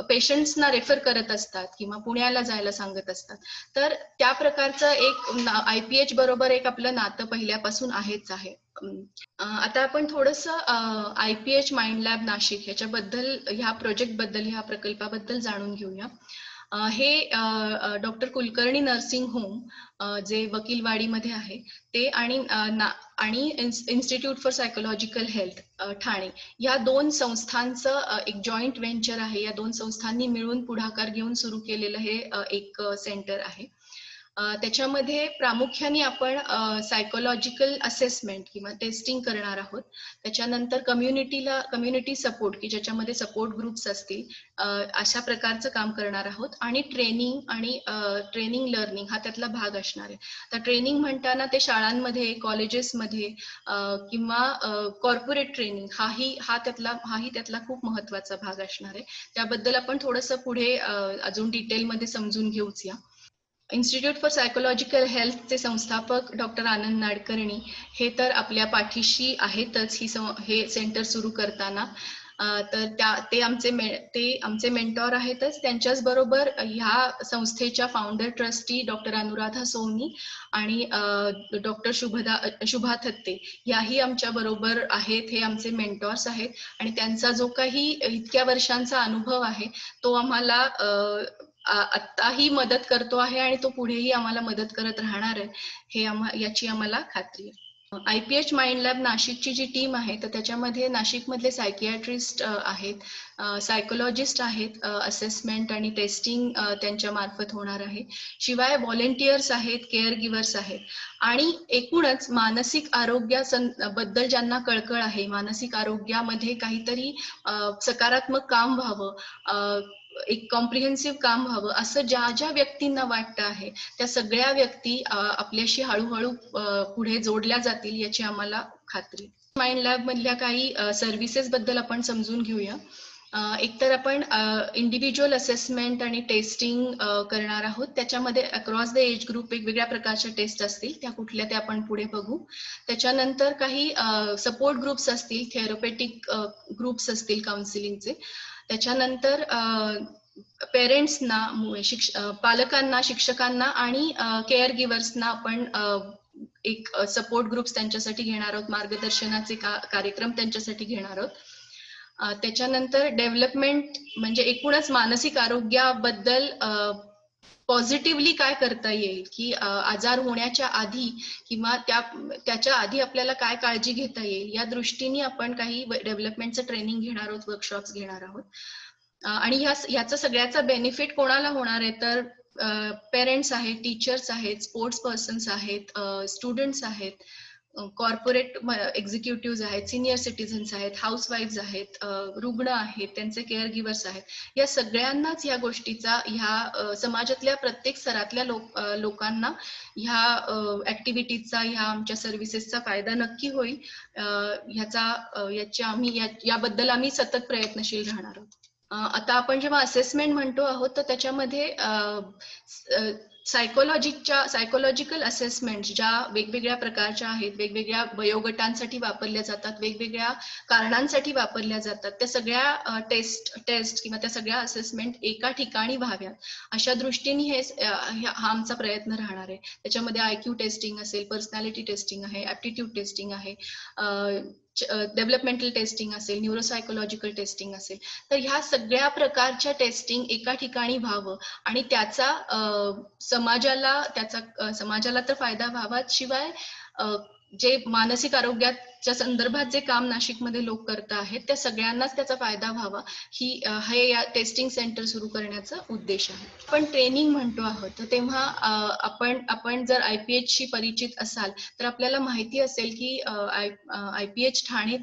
[SPEAKER 4] पेशंट्सना रेफर करत असतात किंवा पुण्याला जायला सांगत असतात. तर त्या प्रकारचं एक IPH बरोबर एक आपलं नातं पहिल्यापासून आहेच आहे. आता आपण थोडंसं IPH माइंड लॅब नाशिक ह्याच्याबद्दल, ह्या प्रोजेक्ट बद्दल, ह्या प्रकल्पाबद्दल जाणून घेऊया. हे डॉक्टर कुलकर्णी नर्सिंग होम जे वकीलवाडीमध्ये आहे ते आणि institute for psychological health Thane या दोन संस्थांचं एक जॉईंट व्हेंचर आहे. या दोन संस्थांनी मिळून पुढाकार घेऊन सुरू केलेलं हे एक सेंटर आहे. त्याच्यामध्ये प्रामुख्याने आपण सायकोलॉजिकल असेसमेंट किंवा टेस्टिंग करणार आहोत. त्याच्यानंतर कम्युनिटी सपोर्ट की ज्याच्यामध्ये सपोर्ट ग्रुप्स असतील अशा प्रकारचं काम करणार आहोत. आणि ट्रेनिंग लर्निंग हा त्यातला भाग असणार आहे. तर ट्रेनिंग म्हणताना ते शाळांमध्ये, कॉलेजेसमध्ये किंवा कॉर्पोरेट ट्रेनिंग हाही त्यातला खूप महत्वाचा भाग असणार आहे. त्याबद्दल आपण थोडंसं पुढे अजून डिटेलमध्ये समजून घेऊच या. इन्स्टिट्यूट फॉर सायकोलॉजिकल हेल्थचे संस्थापक डॉक्टर आनंद नाडकर्णी हे तर आपल्या पाठीशी आहेतच हे सेंटर सुरू करताना. तर ते आमचे मेंटॉर आहेतच. त्यांच्याच बरोबर ह्या संस्थेच्या founder trustee doctor Anuradha Soni आणि डॉक्टर शुभा थत्ते याही आमच्या बरोबर आहेत. हे आमचे मेंटॉर्स आहेत आणि त्यांचा जो काही इतक्या वर्षांचा अनुभव आहे तो आम्हाला आत्ताही मदत करतो आहे आणि तो पुढेही आम्हाला मदत करत राहणार आहे याची आम्हाला खात्री आहे. IPH माइंड लॅब नाशिकची जी टीम आहे तर त्याच्यामध्ये नाशिकमधले सायकियाट्रिस्ट आहेत, सायकोलॉजिस्ट आहेत, असेसमेंट आणि टेस्टिंग त्यांच्या मार्फत होणार आहे. शिवाय व्हॉलेंटियर्स आहेत, केअर गिव्हर्स आहेत. आणि एकूणच मानसिक आरोग्याबद्दल ज्यांना कळकळ आहे, मानसिक आरोग्यामध्ये काहीतरी सकारात्मक काम व्हावं, एक कॉम्प्रिहेन्सिव्ह काम व्हावं असं ज्या व्यक्तींना वाटतं आहे त्या सगळ्या व्यक्ती आपल्याशी हळूहळू पुढे जोडल्या जातील याची आम्हाला खात्री. माइंड लॅब मधल्या काही सर्व्हिसेस बद्दल आपण समजून घेऊया. एकतर आपण इंडिव्हिज्युअल असेसमेंट आणि टेस्टिंग करणार आहोत. त्याच्यामध्ये अक्रॉस द एज ग्रुप वेगवेगळ्या प्रकारच्या टेस्ट असतील, त्या कुठल्या ते आपण पुढे बघू. त्याच्यानंतर काही सपोर्ट ग्रुप्स असतील, थेरपेटिक ग्रुप्स असतील काउन्सिलिंगचे. त्याच्यानंतर पेरेंट्सना, पालकांना, शिक्षकांना आणि केअर गिव्हर्सना आपण एक सपोर्ट ग्रुप्स त्यांच्यासाठी घेणार आहोत, मार्गदर्शनाचे कार्यक्रम त्यांच्यासाठी घेणार आहोत. त्याच्यानंतर डेव्हलपमेंट म्हणजे एकूणच मानसिक आरोग्याबद्दल पॉझिटिव्हली काय करता येईल, की आजार होण्याच्या आधी किंवा त्याच्या आधी आपल्याला काय काळजी घेता येईल, या दृष्टीने आपण काही डेव्हलपमेंटचं ट्रेनिंग घेणार आहोत, वर्कशॉप्स घेणार आहोत. आणि याचा सगळ्याचा बेनिफिट कोणाला होणार आहे, तर पेरेंट्स आहेत, टीचर्स आहेत, स्पोर्ट्स पर्सन्स आहेत, स्टुडंट्स आहेत, कॉर्पोरेट एक्झिक्युटिव्ह आहेत, सिनियर सिटीझन्स आहेत, हाऊसवाईफ्स आहेत, रुग्ण आहेत, त्यांचे केअर गिव्हर्स आहेत. या सगळ्यांनाच ह्या गोष्टीचा, ह्या समाजातल्या प्रत्येक स्तरातल्या लोकांना ह्या ऍक्टिव्हिटीजचा, ह्या आमच्या सर्व्हिसेसचा फायदा नक्की होईल. याबद्दल आम्ही सतत प्रयत्नशील राहणार आहोत. आता आपण जेव्हा असेसमेंट म्हणतो आहोत, तर त्याच्यामध्ये सायकोलॉजिकल असेसमेंट ज्या वेगवेगळ्या प्रकारच्या आहेत, वेगवेगळ्या वयोगटांसाठी वापरल्या जातात, वेगवेगळ्या कारणांसाठी वापरल्या जातात, त्या सगळ्या टेस्ट किंवा त्या सगळ्या असेसमेंट एका ठिकाणी व्हाव्यात, अशा दृष्टीने हा आमचा प्रयत्न राहणार आहे. त्याच्यामध्ये IQ टेस्टिंग असेल, पर्सनॅलिटी टेस्टिंग आहे, ऍप्टिट्यूड टेस्टिंग आहे, डेव्हलपमेंटल टेस्टिंग असेल, न्यूरोसायकोलॉजिकल टेस्टिंग असेल. तर ह्या सगळ्या प्रकारच्या टेस्टिंग एका ठिकाणी व्हावं आणि त्याचा समाजाला तर फायदा व्हावा, शिवाय जे मानसिक आरोग्याच्या संदर्भात जे काम नाशिकमध्ये लोक करत आहेत, त्या सगळ्यांनाच त्याचा फायदा व्हावा, हे या टेस्टिंग सेंटर सुरू करण्याचा उद्देश आहे. आपण ट्रेनिंग म्हणतो आहोत, तर तेव्हा आपण जर IPH शी परिचित असाल तर आपल्याला माहिती असेल की IPH ठाणे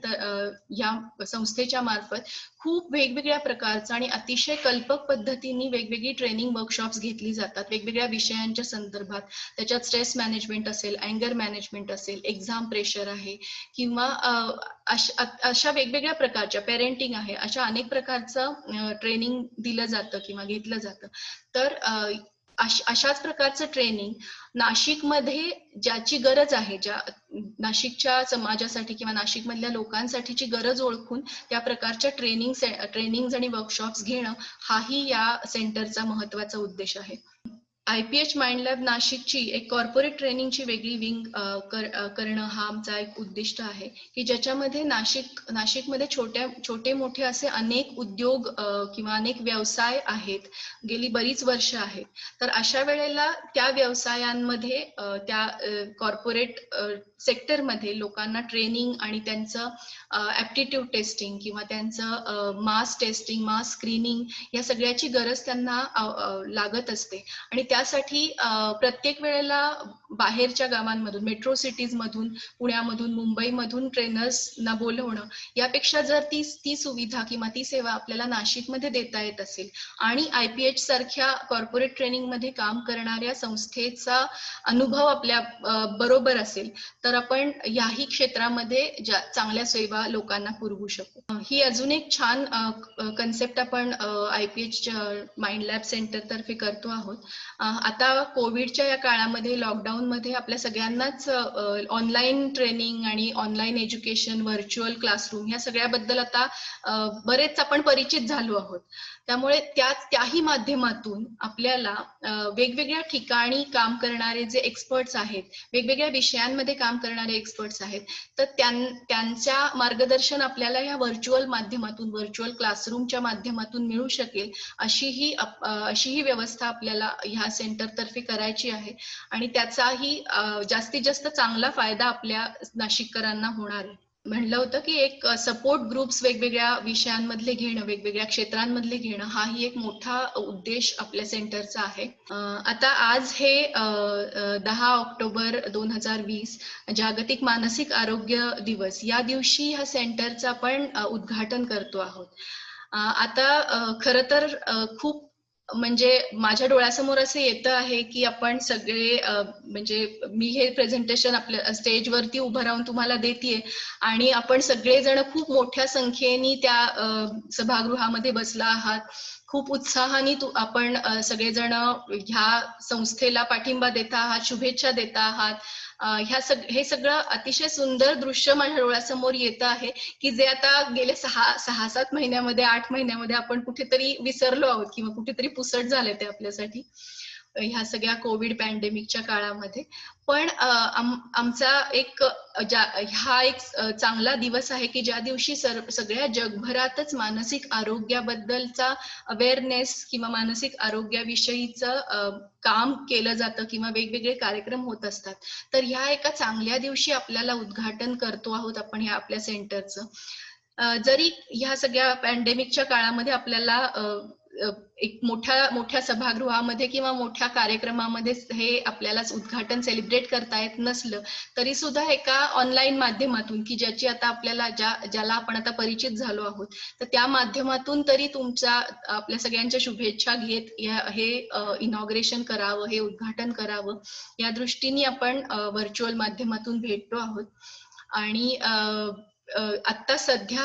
[SPEAKER 4] या संस्थेच्या मार्फत खूप वेगवेगळ्या प्रकारचं आणि अतिशय कल्पक पद्धतीने वेगवेगळी ट्रेनिंग वर्कशॉप्स घेतली जातात वेगवेगळ्या विषयांच्या संदर्भात. त्याच्यात स्ट्रेस मॅनेजमेंट असेल, अँगर मॅनेजमेंट असेल, एक्झाम प्रेशर आहे, किंवा अशा वेगवेगळ्या प्रकारच्या पेरेंटिंग आहे, अशा अनेक प्रकारचं ट्रेनिंग दिलं जातं किंवा घेतलं जातं. तर अशाच प्रकारचं ट्रेनिंग नाशिकमध्ये ज्याची गरज आहे, ज्या नाशिकच्या समाजासाठी किंवा नाशिकमधल्या लोकांसाठीची गरज ओळखून त्या प्रकारच्या ट्रेनिंग आणि वर्कशॉप्स घेणं, हाही या सेंटरचा महत्वाचा उद्देश आहे. IPH माइंड लॅब नाशिकची एक कॉर्पोरेट ट्रेनिंगची वेगळी विंग करणं हा आमचा एक उद्दिष्ट आहे, की ज्याच्यामध्ये नाशिकमध्ये छोटे मोठे असे अनेक उद्योग किंवा अनेक व्यवसाय आहेत, गेली बरीच वर्ष आहेत. तर अशा वेळेला त्या व्यवसायांमध्ये, त्या कॉर्पोरेट सेक्टरमध्ये लोकांना ट्रेनिंग आणि त्यांचं ऍप्टिट्यूड टेस्टिंग किंवा त्यांचं मास टेस्टिंग, मास स्क्रीनिंग, या सगळ्याची गरज त्यांना लागत असते. आणि त्यासाठी प्रत्येक वेळेला बाहेरच्या गावांमधून, मेट्रो सिटीज मधून, पुण्यामधून, मुंबईमधून ट्रेनर्सना बोलवणं, यापेक्षा जर ती सुविधा किंवा ती सेवा आपल्याला नाशिकमध्ये देता येत असेल आणि IPH सारख्या कॉर्पोरेट ट्रेनिंग मध्ये काम करणाऱ्या संस्थेचा अनुभव आपल्या बरोबर असेल, तर आपण याही क्षेत्रामध्ये चांगल्या सेवा लोकांना पुरवू शकू. ही अजून एक छान कन्सेप्ट आपण IPH माइंड लॅब सेंटर तर्फे करतो आहोत. आता कोविडच्या या काळामध्ये, लॉकडाऊन मध्ये आपल्या सगळ्यांनाच ऑनलाईन ट्रेनिंग आणि ऑनलाईन एज्युकेशन, व्हर्च्युअल क्लासरूम, या सगळ्याबद्दल आता बरेच आपण परिचित झालो आहोत. त्यामुळे त्याही माध्यमातून आपल्याला वेगवेगळ्या ठिकाणी काम करणारे जे एक्सपर्ट्स आहेत, वेगवेगळ्या विषयांमध्ये काम करणारे एक्सपर्ट्स आहेत, तर त्यांच्या मार्गदर्शन आपल्याला या व्हर्च्युअल माध्यमातून, व्हर्च्युअल क्लासरूमच्या माध्यमातून मिळू शकेल, अशीही व्यवस्था आपल्याला ह्या सेंटर तर्फे करायची आहे. आणि त्याचाही जास्तीत जास्त चांगला फायदा आपल्या नाशिककरांना होणार आहे. म्हणलं होतं की एक सपोर्ट ग्रुप्स वेगवेगळ्या विषयांमधले घेणं, वेगवेगळ्या क्षेत्रांमधले घेणं, हाही एक मोठा उद्देश आपल्या सेंटरचा आहे. आता आज हे 10 ऑक्टोबर 2020 जागतिक मानसिक आरोग्य दिवस, या दिवशी ह्या सेंटरचं आपण उद्घाटन करतो आहोत. आता खरं तर खूप म्हणजे माझ्या डोळ्यासमोर असं येतं आहे की आपण सगळे, म्हणजे मी हे प्रेझेंटेशन आपल्या स्टेजवरती उभं राहून तुम्हाला देतेय आणि आपण सगळेजण खूप मोठ्या संख्येने त्या सभागृहामध्ये बसला आहात. खूप उत्साहाने आपण सगळेजण ह्या संस्थेला पाठिंबा देता आहात, शुभेच्छा देता आहात. हे सगळं अतिशय सुंदर दृश्य माझ्या डोळ्यासमोर येतं आहे की जे आता गेले 6-7 महिन्यामध्ये, 8 महिन्यामध्ये आपण कुठेतरी विसरलो आहोत किंवा कुठेतरी पुसट झाले ते आपल्यासाठी. ह्या सगळ्या कोविड पॅन्डेमिकच्या काळामध्ये. पण आमचा एक हा एक चांगला दिवस आहे की ज्या दिवशी सगळ्या जगभरातच मानसिक आरोग्याबद्दलचा अवेअरनेस किंवा मानसिक आरोग्याविषयीचं काम केलं जातं किंवा वेगवेगळे कार्यक्रम होत असतात. तर ह्या एका चांगल्या दिवशी आपल्याला उद्घाटन करतो आहोत आपण ह्या आपल्या सेंटरचं. जरी ह्या सगळ्या पॅन्डेमिकच्या काळामध्ये आपल्याला एक मोठ्या सभागृहामध्ये किंवा मोठ्या कार्यक्रमामध्ये हे आपल्याला उद्घाटन सेलिब्रेट करता येत नसलं तरी सुद्धा एका ऑनलाईन माध्यमातून की ज्याची आता आपल्याला ज्याला आपण आता परिचित झालो आहोत, तर त्या माध्यमातून तरी आपल्या सगळ्यांच्या शुभेच्छा घेत हे इनॉग्रेशन करावं, हे उद्घाटन करावं या दृष्टीने आपण व्हर्च्युअल माध्यमातून भेटतो आहोत. आणि आता सध्या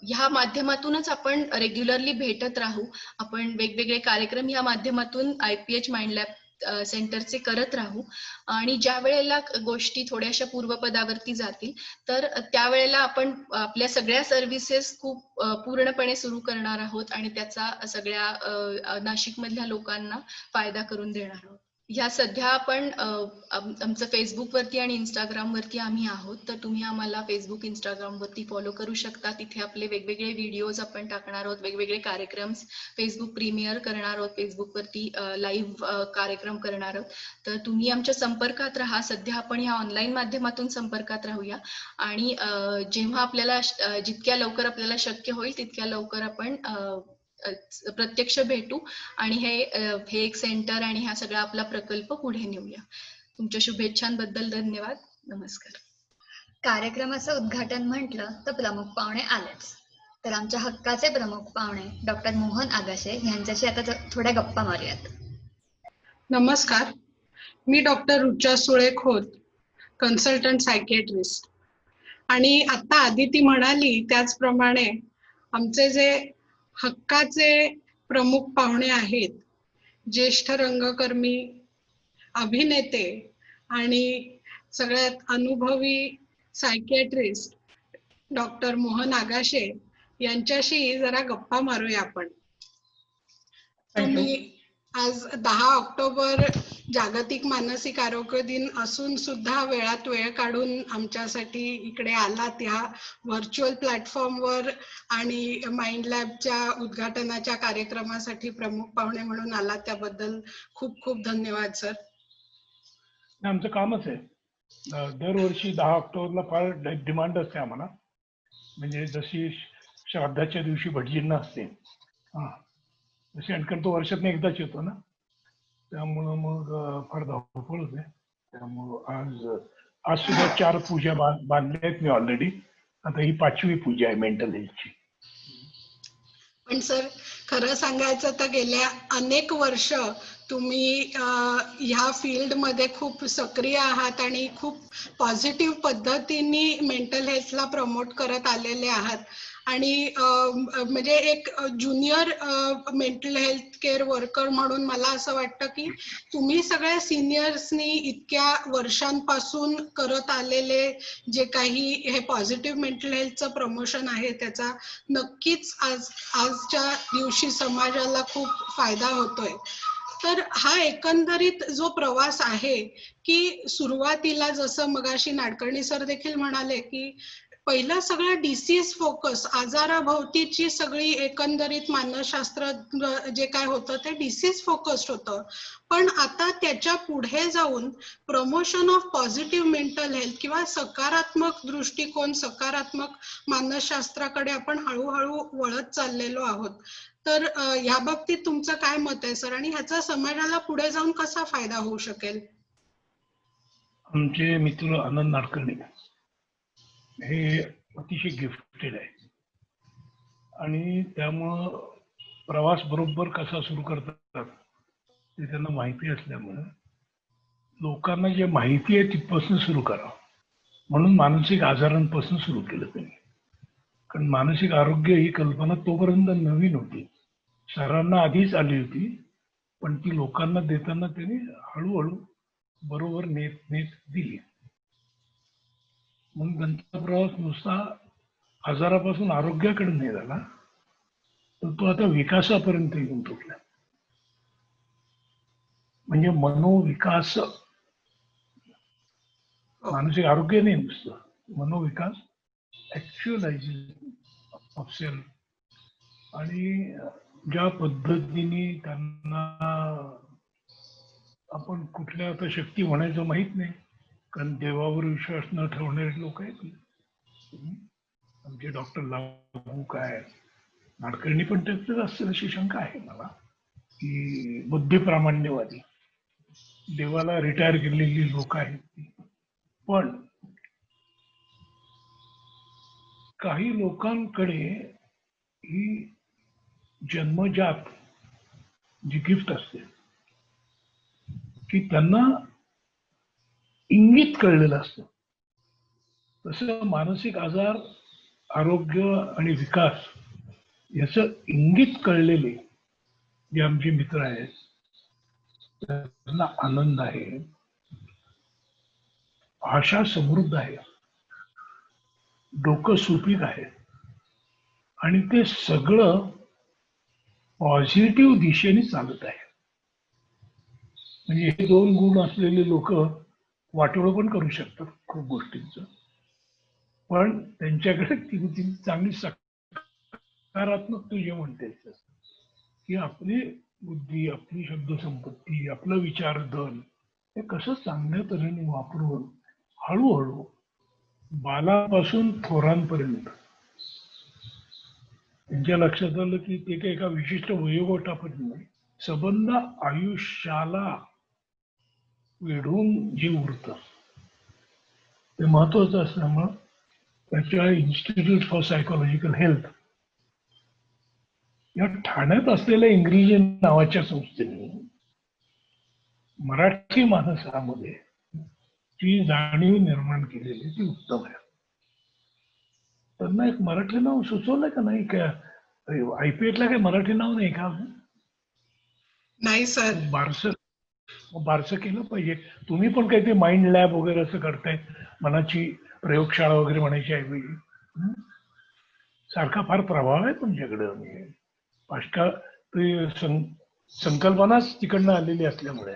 [SPEAKER 4] ह्या माध्यमातूनच आपण रेग्युलरली भेटत राहू. आपण वेगवेगळे कार्यक्रम ह्या माध्यमातून IPH माइंड लॅब सेंटरचे करत राहू आणि ज्या वेळेला गोष्टी थोड्याशा पूर्वपदावरती जातील तर त्यावेळेला आपण आपल्या सगळ्या सर्व्हिसेस खूप पूर्णपणे सुरू करणार आहोत आणि त्याचा सगळ्या नाशिकमधल्या लोकांना फायदा करून देणार आहोत. ह्या सध्या आपण आमचं फेसबुकवरती आणि इंस्टाग्रामवरती आम्ही आहोत, तर तुम्ही आम्हाला फेसबुक, इंस्टाग्रामवरती फॉलो करू शकता. तिथे आपले वेगवेगळे व्हिडिओज आपण टाकणार आहोत, वेगवेगळे कार्यक्रम फेसबुक प्रीमियर करणार आहोत, फेसबुकवरती लाईव्ह कार्यक्रम करणार आहोत. तर तुम्ही आमच्या संपर्कात राहा. सध्या आपण ह्या ऑनलाईन माध्यमातून संपर्कात राहूया आणि जेव्हा आपल्याला जितक्या लवकर आपल्याला शक्य होईल तितक्या लवकर आपण प्रत्यक्ष भेटू आणि हे एक सेंटर आणि हा सगळा आपला प्रकल्प पुढे नेऊया. तुमच्या शुभेच्छांबद्दल धन्यवाद. नमस्कार.
[SPEAKER 1] कार्यक्रमाचं उद्घाटन म्हटलं तर प्रमुख पाहुणे आलेच. तर आमच्या हक्काचे प्रमुख पाहुणे डॉक्टर मोहन आगाशे यांच्याशी आता थोड्या गप्पा मारूयात.
[SPEAKER 5] नमस्कार, मी doctor Rucha Sule Khot, consultant psychiatrist. आणि आता आदिती म्हणाली त्याचप्रमाणे आमचे जे हक्काचे प्रमुख पाहुणे आहेत, ज्येष्ठ रंगकर्मी, अभिनेते आणि सगळ्यात अनुभवी सायकियाट्रिस्ट डॉक्टर मोहन आगाशे यांच्याशी जरा गप्पा मारूया आपण. तुम्ही आज 10 ऑक्टोबर जागतिक मानसिक आरोग्य दिन असून सुद्धा वेळात वेळ काढून आमच्यासाठी इकडे आलात ह्या व्हर्च्युअल प्लॅटफॉर्मवर आणि माइंड लॅबच्या उद्घाटनाच्या कार्यक्रमासाठी प्रमुख पाहुणे म्हणून आलात, त्याबद्दल खूप खूप धन्यवाद सर.
[SPEAKER 6] आमचं कामच आहे. दरवर्षी 10 ऑक्टोबरला फार डिमांड असते आम्हाला. म्हणजे जशी श्राद्धाच्या दिवशी भटजींना असते तशी, आणखी तो वर्षातून एकदाच येतो ना, त्यामुळं मग फार धावपळ होते. त्यामुळं आज सुद्धा 4 पूजा बांधल्या आहेत मी ऑलरेडी. आता ही 5वी पूजा आहे मेंटल हेल्थची.
[SPEAKER 5] पण सर खरं सांगायचं तर गेल्या अनेक वर्ष तुम्ही ह्या फील्डमध्ये खूप सक्रिय आहात आणि खूप पॉझिटिव्ह पद्धतीने मेंटल हेल्थला प्रमोट करत आलेले आहात. आणि म्हणजे एक junior mental health care worker म्हणून मला असं वाटतं की तुम्ही सगळ्या सिनियर्सनी इतक्या वर्षांपासून करत आलेले जे काही हे पॉझिटिव्ह मेंटल हेल्थचं प्रमोशन आहे त्याचा नक्कीच आजच्या दिवशी समाजाला खूप फायदा होतोय. तर हा एकंदरीत जो प्रवास आहे की सुरुवातीला जसं मगाशी नाडकर्णी सर देखील म्हणाले की पहिलं सगळं डिसीज फोकस, आजाराभोवतीची सगळी एकंदरीत मानसशास्त्र जे काय होतं ते डिसीज फोकस्ड होतं. पण आता त्याच्या पुढे जाऊन promotion of positive mental health किंवा सकारात्मक दृष्टिकोन, सकारात्मक मानसशास्त्राकडे आपण हळूहळू वळत चाललेलो आहोत. तर ह्या बाबतीत तुमचं काय मत आहे सर, आणि ह्याचा समाजाला पुढे जाऊन कसा फायदा होऊ शकेल?
[SPEAKER 6] आमचे मित्र आनंद नाडकर्णी हे अतिशय गिफ्टेड आहे आणि त्यामुळं प्रवास बरोबर कसा सुरू करतात ते त्यांना माहिती असल्यामुळे लोकांना जे माहिती आहे तिथपासून सुरू करा म्हणून मानसिक आजारांपासून सुरू केलं त्यांनी. कारण मानसिक आरोग्य ही कल्पना तोपर्यंत नवीन होती, सरांना आधीच आली होती, पण ती लोकांना देताना त्यांनी हळूहळू बरोबर नेत दिली. मग त्यांचा प्रवास नुसता आजारापासून आरोग्याकडे नाही झाला, तर तो आता विकासापर्यंत येऊन तुटला. म्हणजे मनोविकास, मानसिक आरोग्य नाही नुसतं, मनोविकास, ऍक्च्युअलायझेशन ऑफ सेल्फ. आणि ज्या पद्धतीने त्यांना आपण कुठल्या आता शक्ती म्हणायचं माहित नाही, कारण देवावर विश्वास न ठेवणारे लोक आहेत. आमचे डॉक्टर लागू काय नाडकर्णी पण त्याच असतील अशी शंका आहे मला, की बुद्धिप्रामाण्यवादी देवाला रिटायर केलेली लोक आहेत. पण काही लोकांकडे ही जन्मजात जी गिफ्ट असते की त्यांना इंगित कळलेलं असतं. तसं मानसिक आजार, आरोग्य आणि विकास याचं इंगित कळलेले जे आमचे मित्र आहेत त्यांना आनंद आहे, भाषा समृद्ध आहे, डोकं सुपीक आहे आणि ते सगळं पॉझिटिव्ह दिशेने चालत आहे. म्हणजे हे दोन गुण असलेले लोक वाटोळं पण करू शकतात खूप गोष्टींचं, पण त्यांच्याकडे ती चांगली सकारात्मक तू जे म्हणते की आपली बुद्धी, आपली शब्दसंपत्ती, आपलं विचारधन हे कसं चांगल्या तऱ्हेने वापरून हळूहळू बालापासून थोरांपर्यंत त्यांच्या लक्षात आलं की ते काही एका विशिष्ट वयोगटापर्यंत नाही, सबंध आयुष्याला वेढून जे उरतं ते महत्वाचं असल्यामुळं त्याच्या इन्स्टिट्यूट फॉर सायकोलॉजिकल हेल्थ या ठाण्यात असलेल्या इंग्रजी नावाच्या संस्थेने मराठी माणसामध्ये जी जाणीव निर्माण केलेली ती उत्तम आहे. त्यांना एक मराठी नाव सुचवलंय का नाही? का IPH काही मराठी नाव नाही का?
[SPEAKER 5] नाही सर.
[SPEAKER 6] बारसं केलं पाहिजे. तुम्ही पण काही ते माइंड लॅब वगैरे असं करताय, मनाची प्रयोगशाळा वगैरे म्हणायची ऐवजी सारखा फार प्रभाव आहे तुमच्याकडे. म्हणजे पाश्चात्य संकल्पनाच तिकडनं आलेली असल्यामुळे.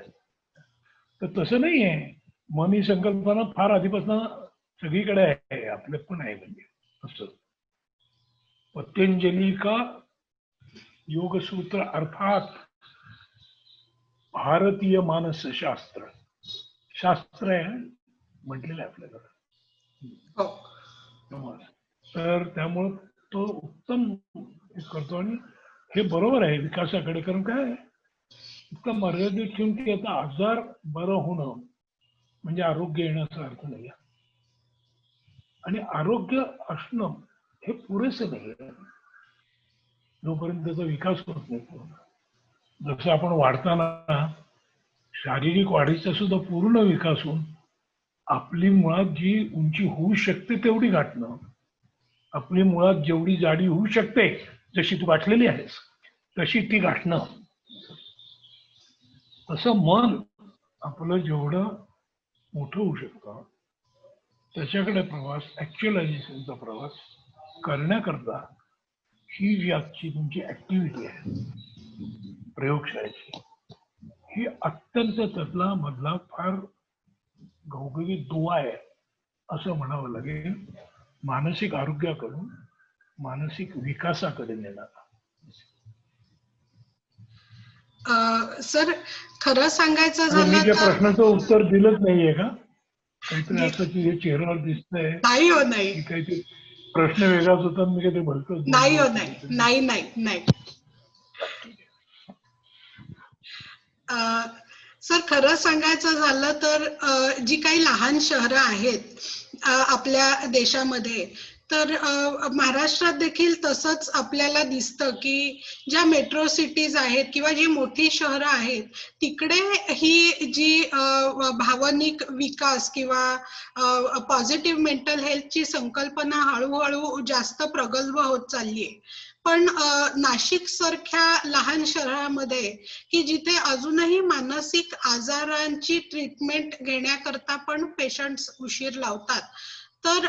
[SPEAKER 6] तर तसं नाही आहे, मन ही संकल्पना फार आधीपासून सगळीकडे आहे, आपल्यात पण आहे. म्हणजे असं पतंजली का योगसूत्र अर्थात भारतीय मानस शास्त्र आहे म्हटलेलं आहे आपल्याकडे. तर त्यामुळं तो उत्तम करतो आणि हे बरोबर आहे विकासाकडे. कारण काय इतकं मर्यादित ठेवून की आता आजार बरं होणं म्हणजे आरोग्य येण्याचा अर्थ नाही, आणि आरोग्य असणं हे पुरेसं नाही जोपर्यंत त्याचा विकास होत नाही. जसं आपण वाढताना शारीरिक वाढीचा सुद्धा पूर्ण विकास होऊन आपली मुळात जी उंची होऊ शकते तेवढी गाठणं, आपली मुळात जेवढी जाडी होऊ शकते, जशी तू गाठलेली आहेस तशी ती गाठणं, तसं मन आपलं जेवढं मोठं होऊ शकतं त्याच्याकडे प्रवास, ऍक्च्युअलायझेशनचा प्रवास करण्याकरता ही जी आजची तुमची ऍक्टिव्हिटी आहे प्रयोगशाळेची, ही अत्यंत त्यातला मधला फार घवघवीत दुवा आहे असं म्हणावं लागेल. मानसिक आरोग्याकडून मानसिक विकासाकडे नेणारा.
[SPEAKER 5] सर खरं सांगायचं
[SPEAKER 6] मी
[SPEAKER 5] झालं
[SPEAKER 6] त्या
[SPEAKER 5] तर
[SPEAKER 6] प्रश्नाचं उत्तर दिलंच नाहीये का? काहीतरी आता तुझ्या चेहऱ्यावर दिसतंय.
[SPEAKER 5] नाही हो, नाही.
[SPEAKER 6] काहीतरी प्रश्न वेगळाच होता, मी काहीतरी भलतो.
[SPEAKER 5] नाही हो, नाही नाही नाही. सर खरं सांगायचं झालं तर जी काही लहान शहरं आहेत आपल्या देशामध्ये, तर महाराष्ट्रात देखील तसंच आपल्याला दिसतं की ज्या मेट्रो सिटीज आहेत किंवा जी मोठी शहरं आहेत तिकडे ही जी भावनिक विकास किंवा पॉझिटिव्ह मेंटल हेल्थची संकल्पना हळूहळू जास्त प्रगल्भ होत चालली आहे. पण नाशिक सारख्या लहान शहरामध्ये की जिथे अजूनही मानसिक आजारांची ट्रीटमेंट घेण्याकरता पण पेशंट्स उशीर लावतात, तर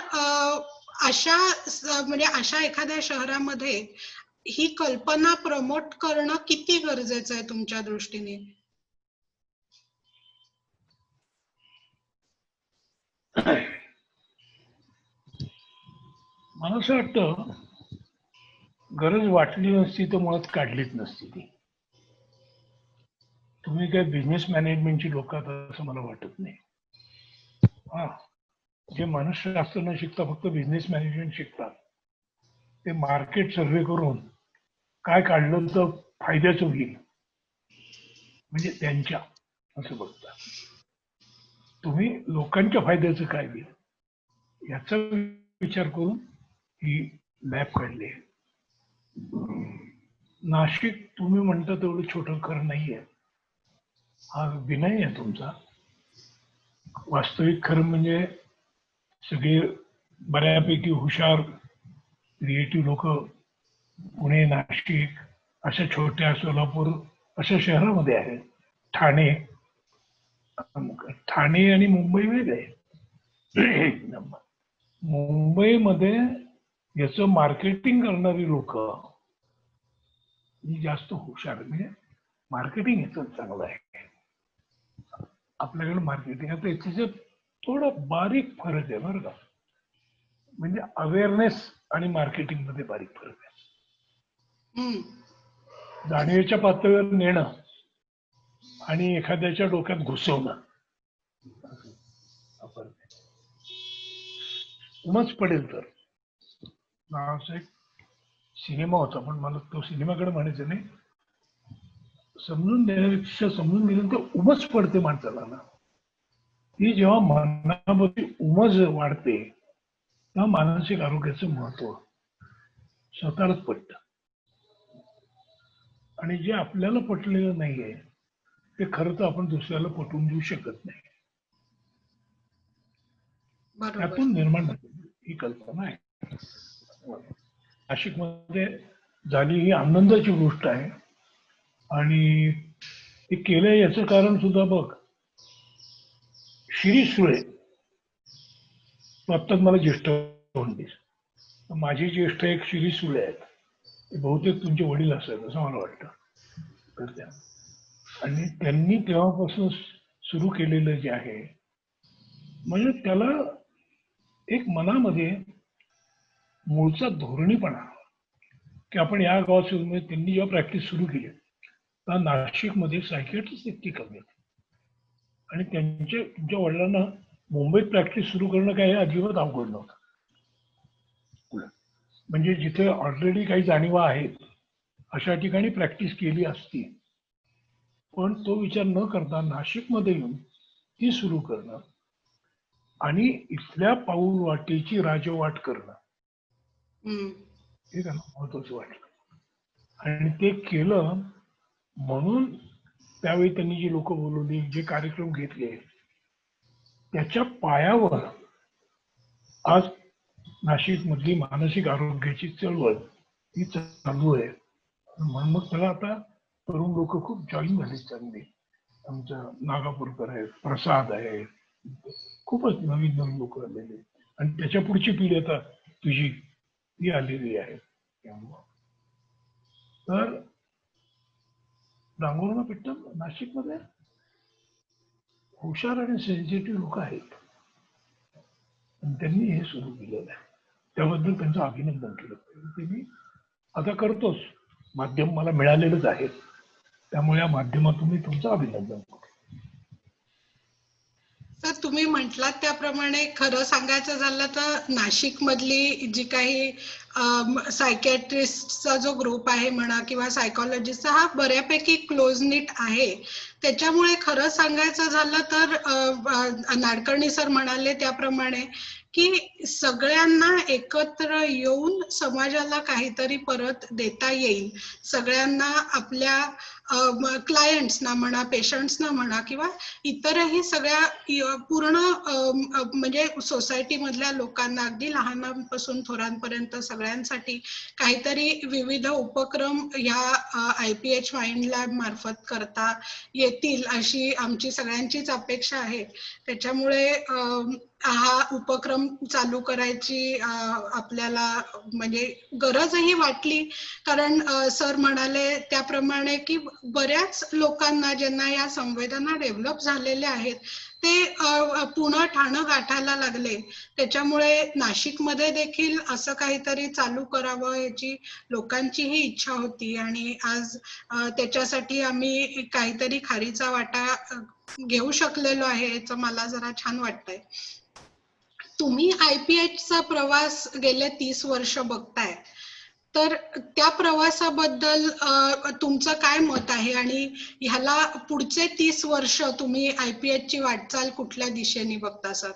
[SPEAKER 5] अशा एखाद्या शहरामध्ये ही कल्पना प्रमोट करणं किती गरजेचं आहे तुमच्या दृष्टीने?
[SPEAKER 6] मला असं वाटतं गरज वाटली नसती तर मुळात काढलीच नसती ती. तुम्ही काय बिझनेस मॅनेजमेंटची लोक आहात असं मला वाटत नाही. हा, जे मानसशास्त्र न शिकता फक्त बिझनेस मॅनेजमेंट शिकतात ते मार्केट सर्वे करून काय काढलं तर फायद्याचं होईल म्हणजे त्यांच्या असं बघतात. तुम्ही लोकांच्या फायद्याचं काय होईल याचा विचार करून ही लॅब काढली. नाशिक तुम्ही म्हणता तेवढं छोटं खरं नाहीये, हा विनय आहे तुमचा. वास्तविक खरं म्हणजे सगळे बऱ्यापैकी हुशार क्रिएटिव्ह लोक पुणे, नाशिक अशा छोट्या, सोलापूर अशा शहरामध्ये आहेत. ठाणे आणि मुंबई वेगळे. मुंबईमध्ये याचं मार्केटिंग करणारी लोक ही जास्त हुशार, म्हणजे मार्केटिंग याचं चांगलं आहे. आपल्याकडे मार्केटिंग आता याच्यात थोडा बारीक फरक आहे बरं का. म्हणजे अवेअरनेस आणि मार्केटिंग मध्ये बारीक फरक आहे. जाणीवेच्या पातळीवर नेणं आणि एखाद्याच्या डोक्यात घुसवणं उमच पडेल तर. नावाचा एक सिनेमा होता पण मला तो सिनेमाकडे म्हणायचं नाही. समजून देण्यापेक्षा समजून दिल्यानंतर उमच पडते माणसाला ना. ती जेव्हा मनामध्ये उमज वाढते तेव्हा मानसिक आरोग्याचं महत्व स्वतःलाच पटतं. आणि जे आपल्याला पटलेलं नाहीये ते खरं तर आपण दुसऱ्याला पटवून देऊ शकत नाही. त्यातून निर्माण ही कल्पना आहे. नाशिकमध्ये झाली ही आनंदाची गोष्ट आहे आणि ते केलंय याचं कारण सुद्धा बघ. शिरीष सुळे आत्ताच मला ज्येष्ठ म्हणलीस. माझे ज्येष्ठ एक शिरीष सुळे आहेत. ते बहुतेक तुमचे वडील असायत असं मला वाटतं. आणि त्यांनी तेव्हापासून सुरू केलेलं जे आहे म्हणजे त्याला एक मनामध्ये मूळचा धोरणीपणा की आपण या गावात म्हणजे त्यांनी जेव्हा प्रॅक्टिस सुरू केली तेव्हा नाशिकमध्ये सायकियाट्रिस्ट इतकी कमी होते आणि तुमच्या वडिलांना मुंबईत प्रॅक्टिस सुरू करणं काय अजिबात अवघड नव्हतं. म्हणजे जिथे ऑलरेडी काही जाणीवा आहेत अशा ठिकाणी प्रॅक्टिस केली असती. पण तो विचार न करता नाशिकमध्ये येऊन ती सुरू करणं आणि इथल्या पाऊल वाटेची राजवाट करणं हे त्यांना महत्वाचं वाटलं. आणि ते केलं म्हणून त्यावेळी त्यांनी जी लोक बोलवली, जे कार्यक्रम घेतले त्याच्या पायावर आज नाशिक मधली मानसिक आरोग्याची चळवळ ही चालू आहे. म्हणून मग त्याला आता तरुण लोक खूप जॉईन झाले चांगली. आमचं नागापूरकर आहे, प्रसाद आहे, खूपच नवीन नवीन लोक आलेले आणि त्याच्या पुढची पिढी आता तुझी ती आलेली आहे. तर डांगोरमा पिट्टम नाशिकमध्ये हुशार आणि सेन्सिटिव्ह लोक आहेत आणि त्यांनी हे सुरू केलेलं आहे. त्याबद्दल त्यांचं अभिनंदन केलं पाहिजे. ते मी आता करतोच. माध्यम मला मिळालेलंच आहे त्यामुळे या माध्यमातून मी तुमचं अभिनंदन करतो.
[SPEAKER 5] सर तुम्ही म्हटलात त्याप्रमाणे खरं सांगायचं झालं तर नाशिक मधली जी काही सायकॅट्रिस्टचा जो ग्रुप आहे म्हणा किंवा सायकॉलॉजिस्टचा हा बऱ्यापैकी क्लोज निट आहे. त्याच्यामुळे खरं सांगायचं झालं तर नाडकर्णी सर म्हणाले त्याप्रमाणे की सगळ्यांना एकत्र येऊन समाजाला काहीतरी परत देता येईल. सगळ्यांना आपल्या क्लायंट्सना म्हणा, पेशंट्सना म्हणा किंवा इतरही सगळ्या पूर्ण म्हणजे सोसायटी मधल्या लोकांना अगदी लहानांपासून थोरांपर्यंत सगळ्यांसाठी काहीतरी विविध उपक्रम ह्या IPH माइंड लॅब मार्फत करता येतील अशी आमची सगळ्यांचीच अपेक्षा आहे. त्याच्यामुळे हा उपक्रम चालू करायची आपल्याला म्हणजे गरजही वाटली. कारण सर म्हणाले त्याप्रमाणे की बऱ्याच लोकांना ज्यांना या संवेदना डेव्हलप झालेल्या आहेत ते पुणे ठाणे गाठायला लागले. त्याच्यामुळे नाशिकमध्ये देखील असं काहीतरी चालू करावं याची लोकांचीही इच्छा होती आणि आज त्याच्यासाठी आम्ही काहीतरी खारीचा वाटा घेऊ शकलेलो आहे याचं मला जरा छान वाटतंय. तुम्ही IPH चा प्रवास गेले 30 वर्ष बघताय, तर त्या प्रवासाबद्दल तुमचं काय मत आहे आणि ह्याला पुढचे 30 वर्ष तुम्ही IPH ची वाटचाल कुठल्या दिशेने बघता सर?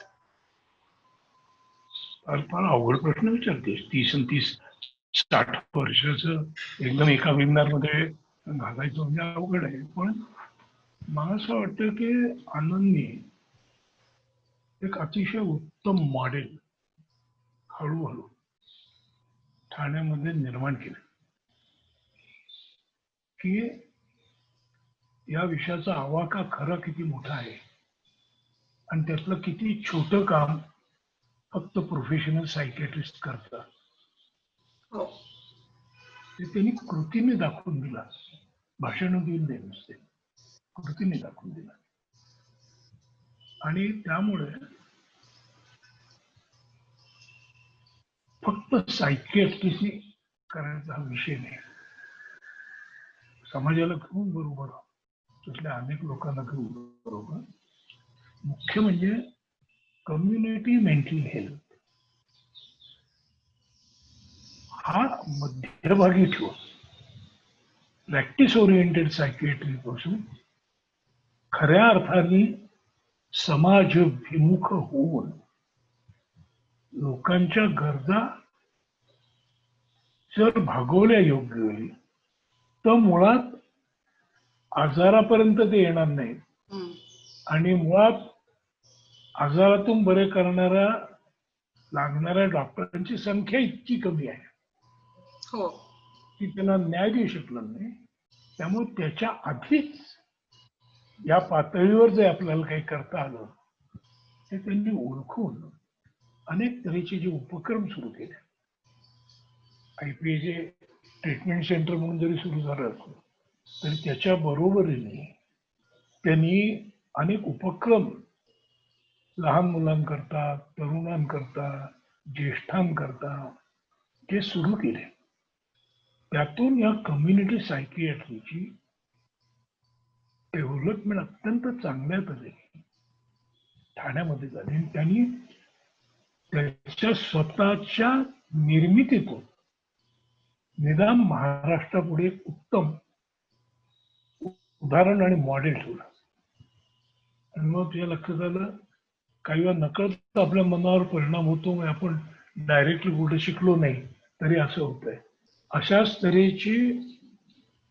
[SPEAKER 6] फार अवघड प्रश्न विचारतेस. 30-60 वर्षाचं एकदम एका विंदामध्ये घालायचं म्हणजे अवघड आहे. पण मला असं वाटतं की आनंदने एक अतिशय उत्तम मॉडेल हळूहळू ठाण्यामध्ये निर्माण केलं की या विषयाचा आवाका खरा किती मोठा आहे आणि त्यातलं किती छोटं काम फक्त प्रोफेशनल सायकियाट्रिस्ट करतात.
[SPEAKER 5] हो.
[SPEAKER 6] ते त्यांनी कृतीने दाखवून दिला, भाषण देऊन दे नसते, कृतीने दाखवून दिला. आणि त्यामुळे फक्त सायकियाट्रिस्टनी करायचा हा विषय नाही, समाजाला घेऊन बरोबर, तिथल्या अनेक लोकांना घेऊन बरोबर, मुख्य म्हणजे कम्युनिटी मेंटल हेल्थ हा मध्यभागी ठेवून प्रॅक्टिस ओरिएंटेड सायकियाट्री पासून खऱ्या अर्थाने समाजभिमुख होऊन लोकांच्या गरजा जर भागवल्या योग्य होईल तर मुळात आजारापर्यंत ते येणार नाहीत आणि मुळात आजारातून बरे करणाऱ्या लागणाऱ्या डॉक्टरांची संख्या इतकी कमी आहे
[SPEAKER 5] हो
[SPEAKER 6] की त्यांना न्याय देऊ शकलं नाही. त्यामुळे त्याच्या आधीच या पातळीवर जे आपल्याला काही करता आलं ते त्यांनी ओळखून अनेक तऱ्हेचे जे उपक्रम सुरू केले. IPH ट्रीटमेंट सेंटर म्हणून जरी सुरू झालं तरी त्याच्या बरोबरीने त्यांनी अनेक उपक्रम लहान मुलांकरता, तरुणांकरता, ज्येष्ठांकरता ते सुरू केले. त्यातून या कम्युनिटी सायकियाट्रीची डेव्हलपमेंट अत्यंत चांगल्या तऱ्हेने ठाण्यामध्ये झाली आणि त्यांनी त्याच्या स्वतःच्या निर्मितीतून निदान महाराष्ट्रापुढे एक उत्तम उदाहरण आणि मॉडेल ठेवलं. आणि मग तुझ्या लक्षात आलं काही वेळा नकळत आपल्या मनावर परिणाम होतो, आपण डायरेक्टली कुठे शिकलो नाही तरी असं होतंय. अशाच तऱ्हेची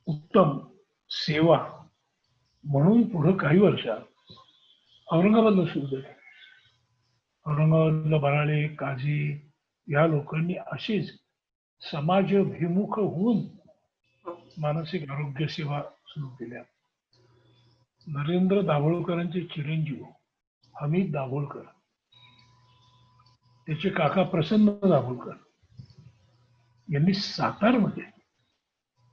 [SPEAKER 6] उत्तम सेवा म्हणून पुढे काही वर्षात औरंगाबादला सुरू झाली. औरंगाबादला बराळे, काझी या लोकांनी अशीच समाजभिमुख होऊन मानसिक आरोग्य सेवा सुरू केल्या. नरेंद्र दाभोळकरांचे चिरंजीव हमीद दाभोळकर, त्याचे काका प्रसन्न दाभोळकर यांनी सातारमध्ये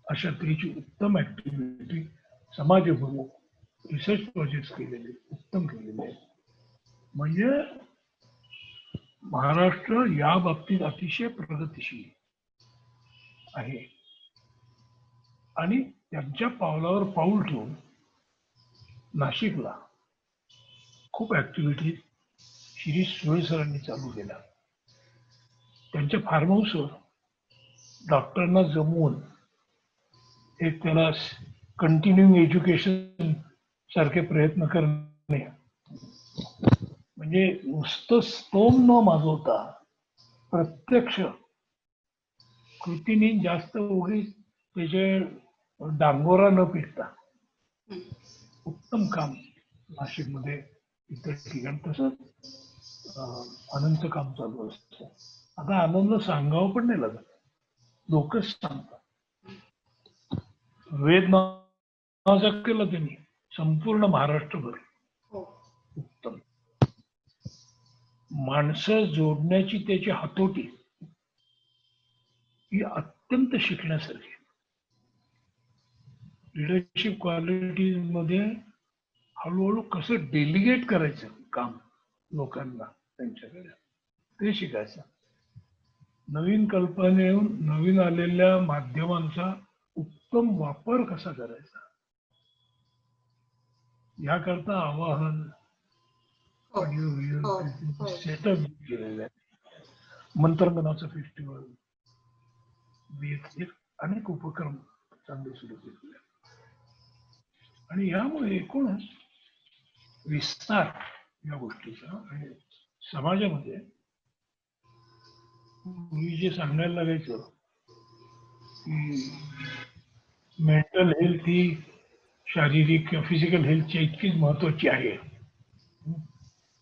[SPEAKER 6] अशा तऱ्हेची उत्तम ऍक्टिव्हिटी समाजभिमुख रिसर्च प्रोजेक्ट केलेले, उत्तम केलेले आहेत. म्हणजे महाराष्ट्र या बाबतीत अतिशय प्रगतिशील आहे आणि त्यांच्या पावलावर पाऊल ठेवून नाशिकला खूप ऍक्टिव्हिटी शिरीष सुळे सरांनी चालू केल्या. त्यांच्या फार्म हाऊसवर डॉक्टरांना जमवून एक त्याला कंटिन्युइंग एज्युकेशन सारखे प्रयत्न करणे, म्हणजे नुसतं स्तोम न माजवता प्रत्यक्ष कृतीने जास्त उगीच त्याचे डांगोरा न पिटता उत्तम काम नाशिकमध्ये इतर ठिकाणी तसंच आनंदचं काम चालू असतं. आता आनंदला सांगावं पण नाही लागत, लोकच सांगतात. वेद नावाचा केला त्यांनी संपूर्ण महाराष्ट्रभर उत्तम. माणसं जोडण्याची त्याची हातोटी ही अत्यंत शिकण्यासारखी. लिडरशिप क्वालिटीज मध्ये हळूहळू कसं डेलिगेट करायचं काम लोकांना त्यांच्याकडे, ते शिकायचं. नवीन कल्पनेहून नवीन आलेल्या माध्यमांचा उत्तम वापर कसा करायचा, याकरता आवाहन
[SPEAKER 5] हो हो हो
[SPEAKER 6] सेटअप केलेलं आहे. मंत्रंगणाचं फेस्टिवल, अनेक उपक्रम चांगले सुरू केलेले आहेत. आणि यामुळे एकूणच विस्तार या गोष्टीचा आणि समाजामध्ये मी जे सांगायला लागायचं की मेंटल हेल्थ ही शारीरिक किंवा फिजिकल हेल्थची इतकीच महत्वाची आहे,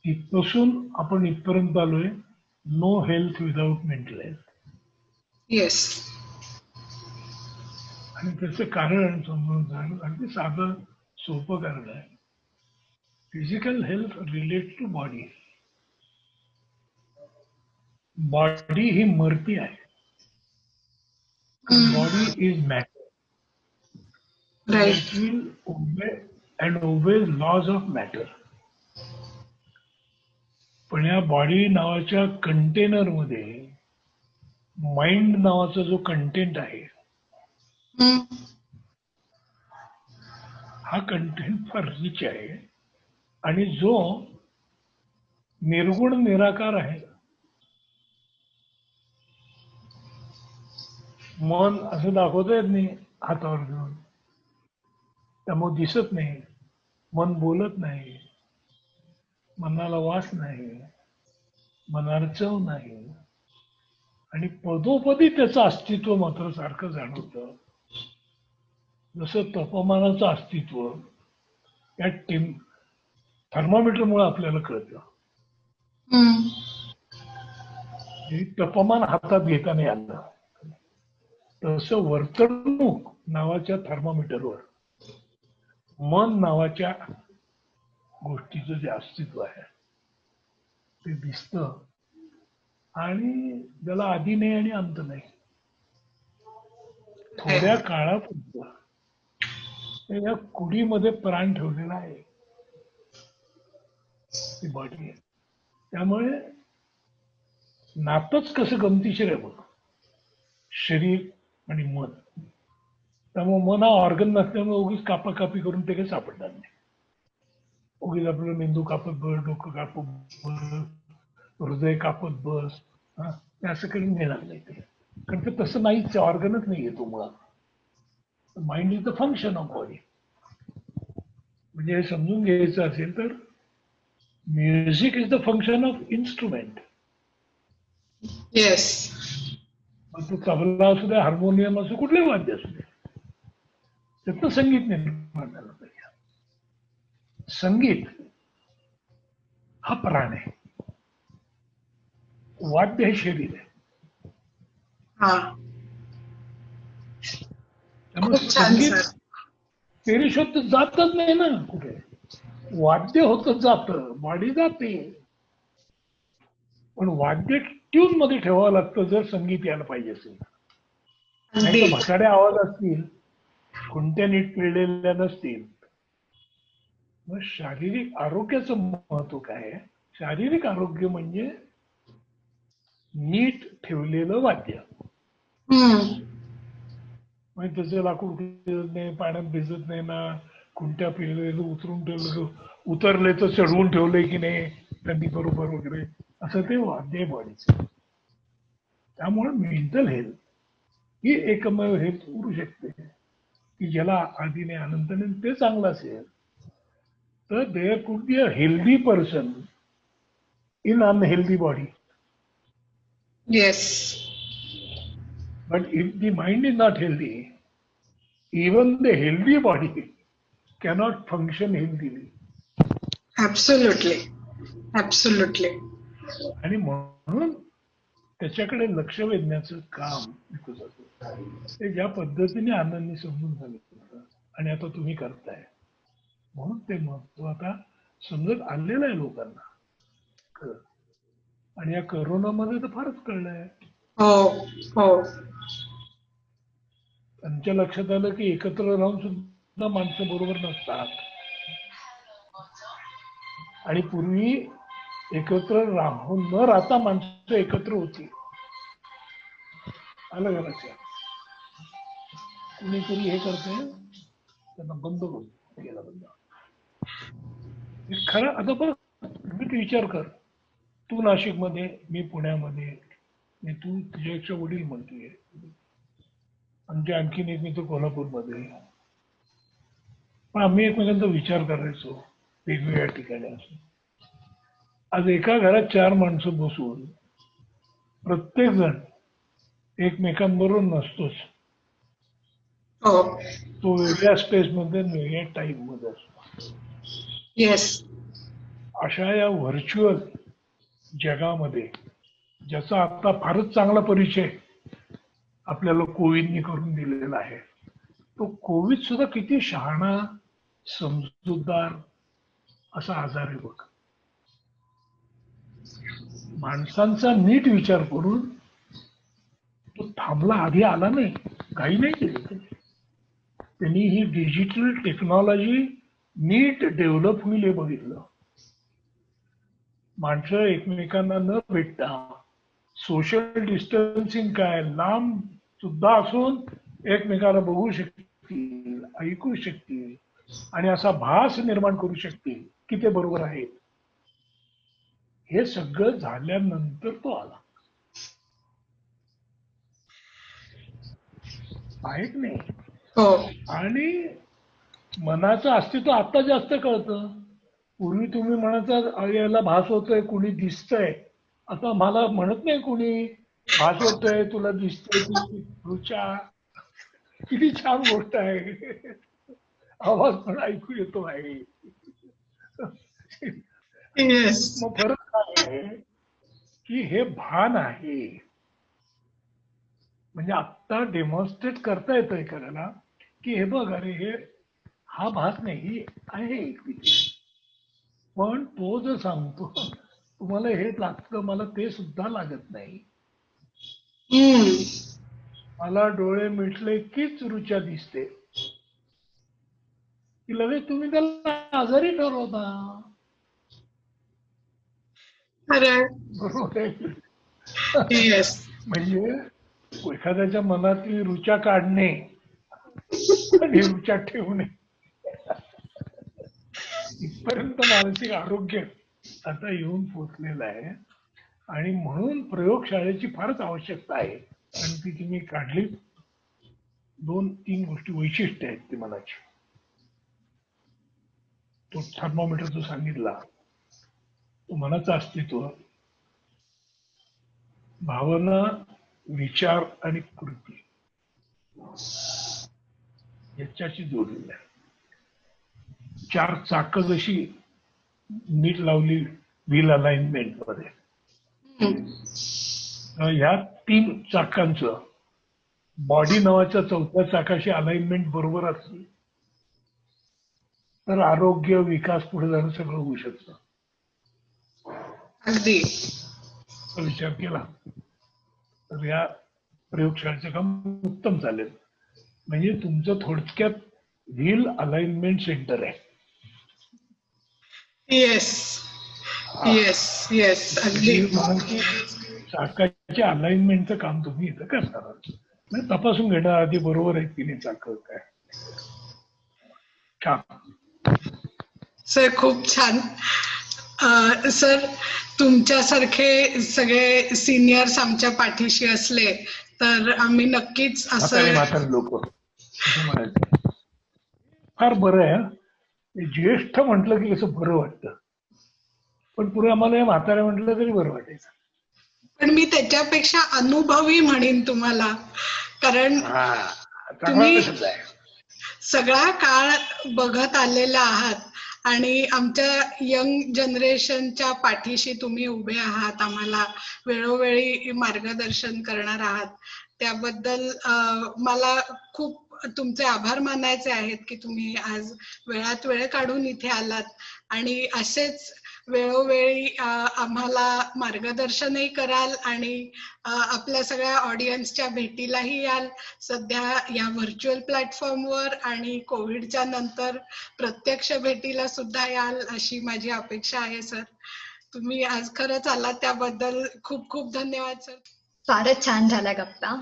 [SPEAKER 6] तिथपासून आपण इथपर्यंत आलोय, no health without mental health.
[SPEAKER 5] Yes.
[SPEAKER 6] आणि त्याचं कारण समजून सांग, अगदी साधं सोपं कारण आहे. Physical health relate to body. Body ही मरती आहे. Body is matter.
[SPEAKER 5] Right.
[SPEAKER 6] It will obey and obeys laws of matter. पण या बॉडी नावाच्या कंटेनर मध्ये माइंड नावाचा जो कंटेंट आहे, हा कंटेंट फार रिच आहे आणि जो निर्गुण निराकार आहे. मन असं दाखवता येत नाही हातावर घेऊन, त्यामुळे दिसत नाही. मन बोलत नाही, मनाला वास नाही, मनाला चव नाही, आणि पदोपदी त्याचं अस्तित्व मात्र सारखं जाणवतं. जसं तापमानाचं अस्तित्व या थर्मामीटरमुळे आपल्याला कळतं. तापमान हातात घेता नाही आलं, तसं वर्तणूक नावाच्या थर्मामीटरवर मन नावाच्या गोष्टीचं जे अस्तित्व आहे ते दिसतं. आणि त्याला आधी नाही आणि अंत नाही. थोड्या काळापुरतं या कुडीमध्ये प्राण ठेवलेला आहे ती बॉडी. त्यामुळे नातच कसं गमतीशीर आहे बघ, शरीर आणि मन. त्यामुळे मन हा ऑर्गन नसल्यामुळे उगीच कापाकापी करून ते काही सापडणार नाही. उगीच आपलं मेंदू कापत बस, डोकं कापत बस, हृदय कापत बस, ते असं करून घेणार नाही ते. कारण ते तसं नाहीच, ऑर्गनच नाही आहे तो मुळात. Mind is the function of body. म्हणजे हे समजून घ्यायचं असेल तर music is the function of instrument.
[SPEAKER 5] Yes.
[SPEAKER 6] मग तो तबला असू दे, हार्मोनियम असू, कुठलेही वाद्य असू दे, त्यातनं संगीत निर्माण झालं पाहिजे. संगीत हा प्राण आहे, वाद्य हे शरीर आहे. त्यामुळे संगीत पेरिशोत जातच नाही ना कुठे. वाद्य होत जात, बॉडी जाते, पण वाद्य ट्यून मध्ये ठेवावं लागतं जर संगीत यायला पाहिजे असेल. नाही तर भसाडे आवाज असतील, कोणत्या नीट पिळलेल्या नसतील. मग शारीरिक आरोग्याचं महत्व काय आहे? शारीरिक आरोग्य म्हणजे नीट ठेवलेलं वाद्य. म्हणजे त्याचं लाकूड भिजत नाही, पाण्यात भिजत नाही ना, कुंट्या पिळलेलं उतरून ठेवलं, उतरले तर चढवून ठेवलंय की नाही त्यांनी बरोबर वगैरे, असं ते वाद्य बॉडीचं. त्यामुळे मेंटल हेल्थ ही एकमेव हेल्थ उरू शकते की ज्याला आधी नाही अनंत नाही, ते चांगलं असेल तर there could be a healthy person in unhealthy body.
[SPEAKER 5] Yes.
[SPEAKER 6] But if the mind is not healthy, even the healthy body cannot function healthily.
[SPEAKER 5] Absolutely. Absolutely.
[SPEAKER 6] आणि म्हणून त्याच्याकडे लक्ष वेधण्याचं काम ते ज्या पद्धतीने आनंदने समजून सांगितलं आणि आता तुम्ही करताय, म्हणून ते महत्व आता समजत आलेलं आहे लोकांना. आणि या करोनामध्ये तर फारच कळलंय.
[SPEAKER 5] हो हो.
[SPEAKER 6] त्यांच्या लक्षात आलं की एकत्र राहून सुद्धा माणसं बरोबर नसतात. आणि पूर्वी एकत्र न राहता माणसं एकत्र होती. आलं का लक्षात? कुणीतरी हे करते त्यांना बंद केला बंद. खरं आता बघ, नीट विचार कर. तू नाशिकमध्ये, मी पुण्यामध्ये, तू तुझ्यापेक्षा वडील म्हणतोय, आमचे आणखीन एक मित्र कोल्हापूरमध्ये. पण आम्ही एकमेकांचा विचार करायचो वेगवेगळ्या ठिकाणी असं. आज एका घरात 4 माणसं बसून प्रत्येक जण एकमेकांबरोबर नसतोच. तो वेगळ्या स्पेस मध्ये, वेगळ्या टाईम मध्ये असतो.
[SPEAKER 5] येस.
[SPEAKER 6] अशा या व्हर्च्युअल जगामध्ये, ज्याचा आता फारच चांगला परिचय आपल्याला कोविडने करून दिलेला आहे, तो कोविड सुद्धा किती शहाणा, समजूतदार असा आजार आहे बघ. माणसांचा नीट विचार करून तो थांबला, आधी आला नाही, घाई नाही केली. त्यांनी ही डिजिटल टेक्नॉलॉजी नीट डेव्हलप होईल हे बघितलं. माणसं एकमेकांना न भेटता, सोशल डिस्टन्सिंग काय, लांब सुद्धा असून एकमेकाला बघू शकतील, ऐकू शकतील आणि असा भास निर्माण करू शकतील की ते बरोबर आहे. हे सगळं झाल्यानंतर तो आला. आहे की नाही? आणि मनाचं अस्तित्व आता जास्त कळतं. पूर्वी तुम्ही म्हणायचा याला भास होतोय, कुणी दिसतंय. आता मला म्हणत नाही कुणी भास होतोय, तुला दिसतोय, रुचा, किती छान गोष्ट आहे. आवाज पण ऐकू येतो आहे. मग फरक काय आहे की हे भान आहे. म्हणजे आता डेमॉन्स्ट्रेट करता येतं एखाद्याला की हे बघ, अरे हे हा भास नाही आहे. पण तो जर सांगतो तुम्हाला हे लागतं, मला ते सुद्धा लागत नाही, मला डोळे मिटले कीच रुचा दिसते, की लगेच तुम्ही त्याला आजारी ठरवता. बरोबर आहे. म्हणजे एखाद्याच्या मनातली रुचा काढणे आणि रुचा ठेवणे इथपर्यंत मानसिक आरोग्य आता येऊन पोचलेलं आहे. आणि म्हणून प्रयोगशाळेची फारच आवश्यकता आहे. आणि ती तुम्ही काढली 2-3 गोष्टी वैशिष्ट्य आहेत ती मनाची. तो थर्मोमीटर जो सांगितला, तो मनाचं अस्तित्व, भावना, विचार आणि कृती याच्याशी जोडलेलं आहे. 4 चाकं जशी नीट लावली व्हील अलाइनमेंट मध्ये, ह्या 3 चाकांचं बॉडी नावाच्या 4थ्या चाकाशी अलाइनमेंट बरोबर असली तर आरोग्य, विकास, पुढे जाणं सगळं होऊ शकतं.
[SPEAKER 5] अगदी
[SPEAKER 6] विचार केला तर या प्रयोगशाळेचं काम उत्तम चालेल. म्हणजे तुमचं थोडक्यात व्हील अलाइनमेंट सेंटर आहे.
[SPEAKER 5] Yes yes yes. अगदी.
[SPEAKER 6] चाकाच्या अलाइनमेंटचं काम तुम्ही इथं करणार. म्हणजे तपासून घेणं आधी बरोबर आहे की नाही चाक काय.
[SPEAKER 5] सर खूप छान. सर तुमच्यासारखे सगळे सिनियर्स आमच्या पाठीशी असले तर आम्ही नक्कीच असं.
[SPEAKER 6] म्हातारे लोक फार बरं आहे. ज्येष्ठ म्हटलं की कसं बरं वाटतं, पण पुढे आम्हाला हे म्हातारे म्हटलं तरी बरं वाटायचं.
[SPEAKER 5] पण मी त्याच्यापेक्षा अनुभवी म्हणेन तुम्हाला, कारण तुम्ही सगळा काळ बघत आलेला आहात आणि आमच्या यंग जनरेशनच्या पाठीशी तुम्ही उभे आहात, आम्हाला वेळोवेळी मार्गदर्शन करणार आहात. त्याबद्दल मला खूप तुमचे आभार मानायचे आहेत की तुम्ही आज वेळात वेळ काढून इथे आलात आणि असेच वेळोवेळी आम्हाला मार्गदर्शनही कराल आणि आपल्या सगळ्या ऑडियन्सच्या भेटीलाही याल. सध्या या व्हर्च्युअल प्लॅटफॉर्मवर आणि कोविडच्या नंतर प्रत्यक्ष भेटीला सुद्धा याल अशी माझी अपेक्षा आहे सर. तुम्ही आज खरंच आलात त्याबद्दल खूप खूप धन्यवाद सर.
[SPEAKER 1] फारच छान झाला गप्पा.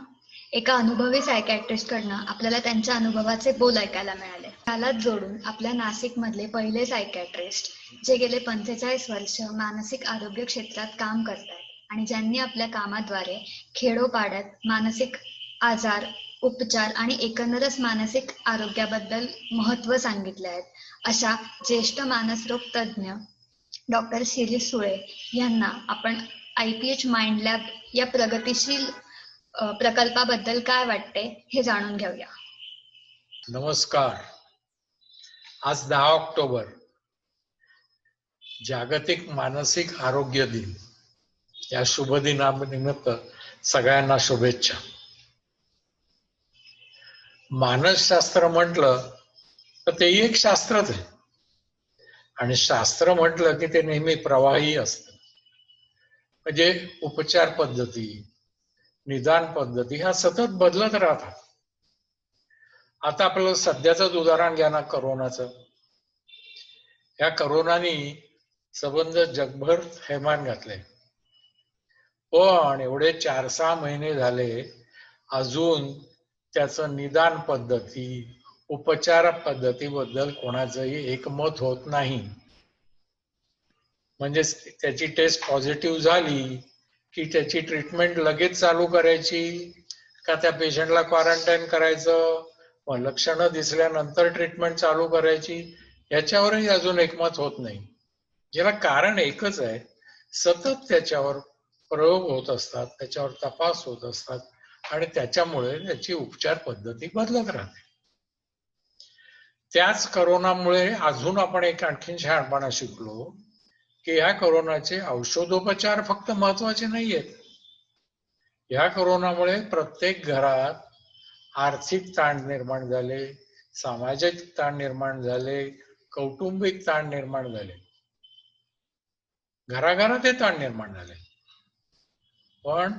[SPEAKER 1] एका अनुभवी सायकॅट्रिस्ट कडनं आपल्याला त्यांच्या अनुभवाचे बोल ऐकायला मिळाले. त्यालाच जोडून आपल्या नाशिक मधले पहिले सायकॅट्रिस्ट जे गेले 45 वर्ष मानसिक आरोग्य क्षेत्रात काम करतात आणि ज्यांनी आपल्या कामाद्वारे खेडोपाड्यात मानसिक आजार, उपचार आणि एकंदरच मानसिक आरोग्याबद्दल महत्त्व सांगितले आहेत, अशा ज्येष्ठ मानसरोग तज्ज्ञ डॉक्टर शिरीष सुळे यांना आपण IPH माइंड लॅब या प्रगतिशील प्रकल्पाबद्दल काय वाटते हे जाणून घेऊया.
[SPEAKER 3] नमस्कार. आज 10 ऑक्टोबर जागतिक मानसिक आरोग्य दिन. या शुभ दिनानिमित्त सगळ्यांना शुभेच्छा. मानसशास्त्र म्हटलं तर ते एक शास्त्रच आहे आणि शास्त्र म्हटलं की ते नेहमी प्रवाही असतं. म्हणजे उपचार पद्धती, निदान पद्धती ह्या सतत बदलत राहतात. आता आपलं सध्याचंच उदाहरण घ्या ना, करोनाचं. या करोनाने संबंध जगभर थैमान घातले, पण एवढे 4-6 महिने झाले अजून त्याचं निदान पद्धती, उपचार पद्धतीबद्दल कोणाचंही एकमत होत नाही. म्हणजे त्याची टेस्ट पॉझिटिव्ह झाली की त्याची ट्रीटमेंट लगेच चालू करायची का त्या पेशंटला क्वारंटाईन करायचं, मग लक्षणं दिसल्यानंतर ट्रीटमेंट चालू करायची, याच्यावरही अजून एकमत होत नाही. याला कारण एकच आहे, सतत त्याच्यावर प्रयोग होत असतात, त्याच्यावर तपास होत असतात आणि त्याच्यामुळे त्याची उपचार पद्धती बदलत राहते. त्याच करोनामुळे अजून आपण एक आणखीन शहाणपणा शिकलो की या करोनाचे औषधोपचार फक्त महत्वाचे नाहीयेत. या करोनामुळे प्रत्येक घरात आर्थिक ताण निर्माण झाले, सामाजिक ताण निर्माण झाले, कौटुंबिक ताण निर्माण झाले, घराघरात हे ताण निर्माण झाले. पण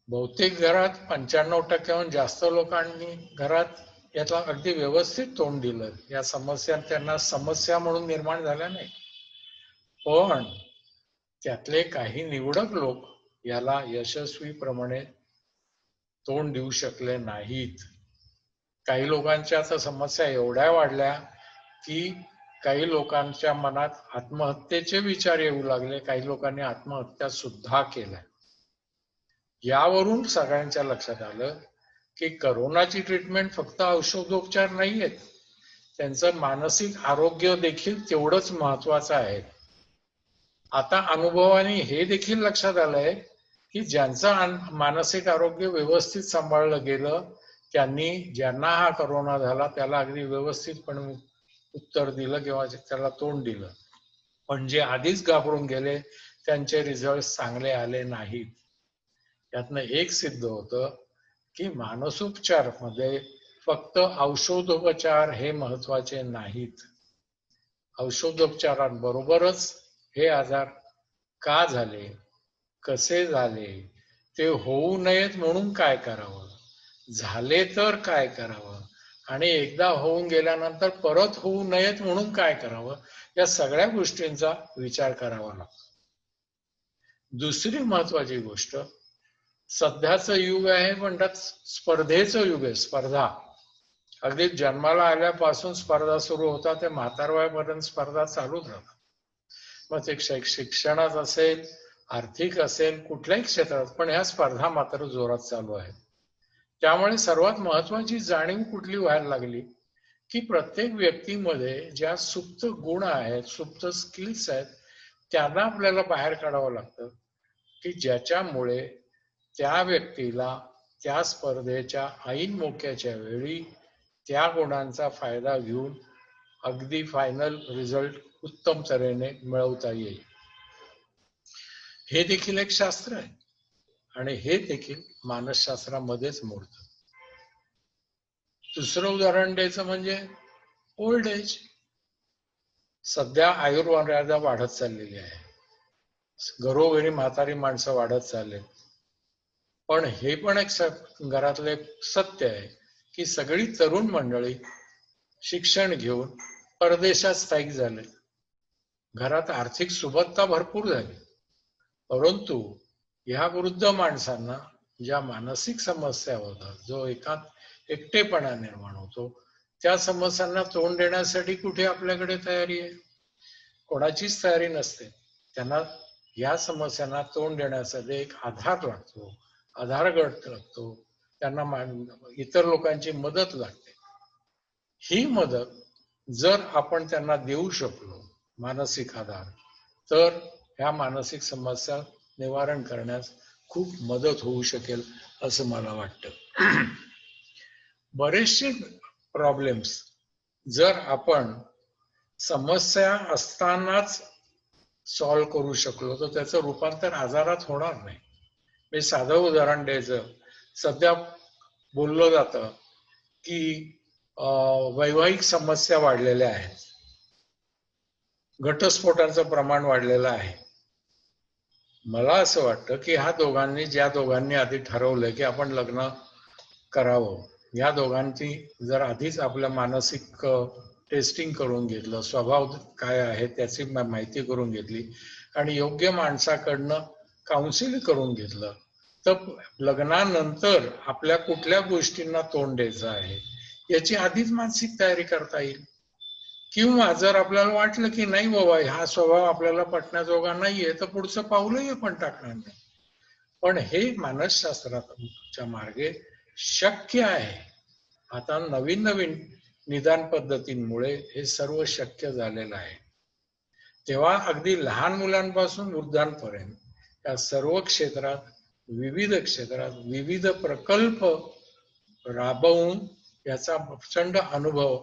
[SPEAKER 3] बहुतेक घरात 95% जास्त लोकांनी घरात याला अगदी व्यवस्थित तोंड दिलं. या समस्या त्यांना समस्या म्हणून निर्माण झाल्या नाही, पण त्यातले काही निवडक लोक याला यशस्वीप्रमाणे तोंड देऊ शकले नाहीत. काही लोकांच्या तर समस्या एवढ्या वाढल्या की काही लोकांच्या मनात आत्महत्येचे विचार येऊ लागले, काही लोकांनी आत्महत्या सुद्धा केल्या. यावरून सगळ्यांच्या लक्षात आलं की करोनाची ट्रीटमेंट फक्त औषधोपचार नाहीयेत, त्यांचं मानसिक आरोग्य देखील तेवढंच महत्वाचं आहे. आता अनुभवाने हे देखील लक्षात आलंय की ज्यांचं मानसिक आरोग्य व्यवस्थित सांभाळलं गेलं त्यांनी, ज्यांना हा करोना झाला त्याला अगदी व्यवस्थितपणे उत्तर दिलं किंवा त्याला तोंड दिलं, पण जे आधीच घाबरून गेले त्यांचे रिझल्ट चांगले आले नाहीत. यातनं एक सिद्ध होतं की मानसोपचार मध्ये फक्त औषधोपचार हे महत्वाचे नाहीत. औषधोपचारांबरोबरच हे आजार का झाले, कसे झाले, ते होऊ नयेत म्हणून काय करावं, झाले तर काय करावं आणि एकदा होऊन गेल्यानंतर परत होऊ नयेत म्हणून काय करावं, या सगळ्या गोष्टींचा विचार करावा लागतो. दुसरी महत्वाची गोष्ट, सध्याचं युग आहे म्हणतात स्पर्धेचं युग आहे. स्पर्धा अगदी जन्माला आल्यापासून स्पर्धा सुरू होता ते म्हातारवयापर्यंत स्पर्धा चालूच राहतात. मग ते शिक्षणात असेल, आर्थिक असेल, कुठल्याही क्षेत्रात, पण ह्या स्पर्धा मात्र जोरात चालू आहेत. त्यामुळे सर्वात महत्वाची जाणीव कुठली व्हायला लागली की प्रत्येक व्यक्तीमध्ये ज्या सुप्त गुण आहेत, सुप्त स्किल्स आहेत, त्यांना आपल्याला बाहेर काढावं लागतं की ज्याच्यामुळे त्या व्यक्तीला त्या स्पर्धेच्या ऐन मोक्याच्या वेळी त्या गुणांचा फायदा घेऊन अगदी फायनल रिझल्ट उत्तम तऱ्हेने मिळवता येईल. हे देखील एक शास्त्र आहे आणि हे देखील मानसशास्त्रामध्येच मोडतं. दुसरं उदाहरण द्यायचं म्हणजे ओल्ड एज. सध्या आयुर्मर्यादा वाढत चाललेली आहे. घरोघरी म्हातारी माणसं वाढत चालले. पण हे पण एक घरातले सत्य आहे की सगळी तरुण मंडळी शिक्षण घेऊन परदेशात स्थायिक झाले. घरात आर्थिक सुबत्ता भरपूर झाली, परंतु ह्या वृद्ध माणसांना ज्या मानसिक समस्या होतात, जो एकटेपणा निर्माण होतो, त्या समस्यांना तोंड देण्यासाठी कुठे आपल्याकडे तयारी आहे? कोणाचीच तयारी नसते. त्यांना या समस्यांना तोंड देण्यासाठी एक आधार लागतो, आधार गट लागतो, त्यांना इतर लोकांची मदत लागते. ही मदत जर आपण त्यांना देऊ शकलो, मानसिक आधार, तर ह्या मानसिक समस्या निवारण करण्यास खूप मदत होऊ शकेल असं मला वाटतं. बरेचसे प्रॉब्लेम्स जर आपण समस्या असतानाच सॉल्व्ह करू शकलो तर त्याचं रूपांतर आजारात होणार नाही. मी साधं उदाहरण द्यायचं, सध्या बोललं जातं की वैवाहिक समस्या वाढलेल्या आहेत, घटस्फोटांचं प्रमाण वाढलेलं आहे. मला असं वाटतं की ज्या दोघांनी आधी ठरवलंय की आपण लग्न करावं, या दोघांची जर आधीच आपल्या मानसिक टेस्टिंग करून घेतलं, स्वभाव काय आहे त्याची माहिती करून घेतली आणि योग्य माणसाकडनं काउन्सिल करून घेतलं, तर लग्नानंतर आपल्या कुठल्या गोष्टींना तोंड द्यायचं आहे याची आधीच मानसिक तयारी करता येईल. किंवा जर आपल्याला वाटलं की नाही बाबा हा स्वभाव आपल्याला पटण्याजोगा नाहीये, तर पुढचं पाऊलही आपण टाकणार नाही. पण हे मानसशास्त्राच्या मार्गे शक्य आहे. आता नवीन नवीन निदान पद्धतींमुळे हे सर्व शक्य झालेलं आहे. तेव्हा अगदी लहान मुलांपासून वृद्धांपर्यंत या सर्व क्षेत्रात विविध प्रकल्प राबवून याचा प्रचंड अनुभव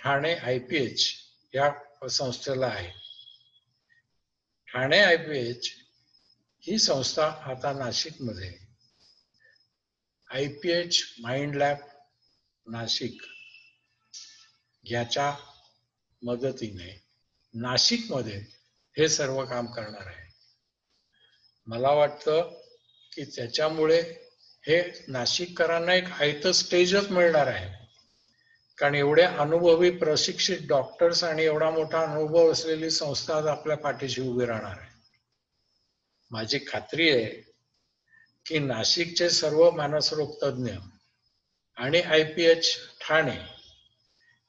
[SPEAKER 3] ठाणे IPH या संस्थेला आहे. ठाणे IPH ही संस्था आता नाशिकमध्ये IPH माइंड लॅब नाशिक याच्या मदतीने नाशिकमध्ये हे सर्व काम करणार आहे. मला वाटतं की त्याच्यामुळे हे नाशिककरांना एक आयतं स्टेजच मिळणार आहे, कारण एवढे अनुभवी प्रशिक्षित डॉक्टर्स आणि एवढा मोठा अनुभव असलेली संस्था आज आपल्या पाठीशी उभी राहणार आहे. माझी खात्री आहे की नाशिकचे सर्व मानसरोग तज्ञ आणि IPH ठाणे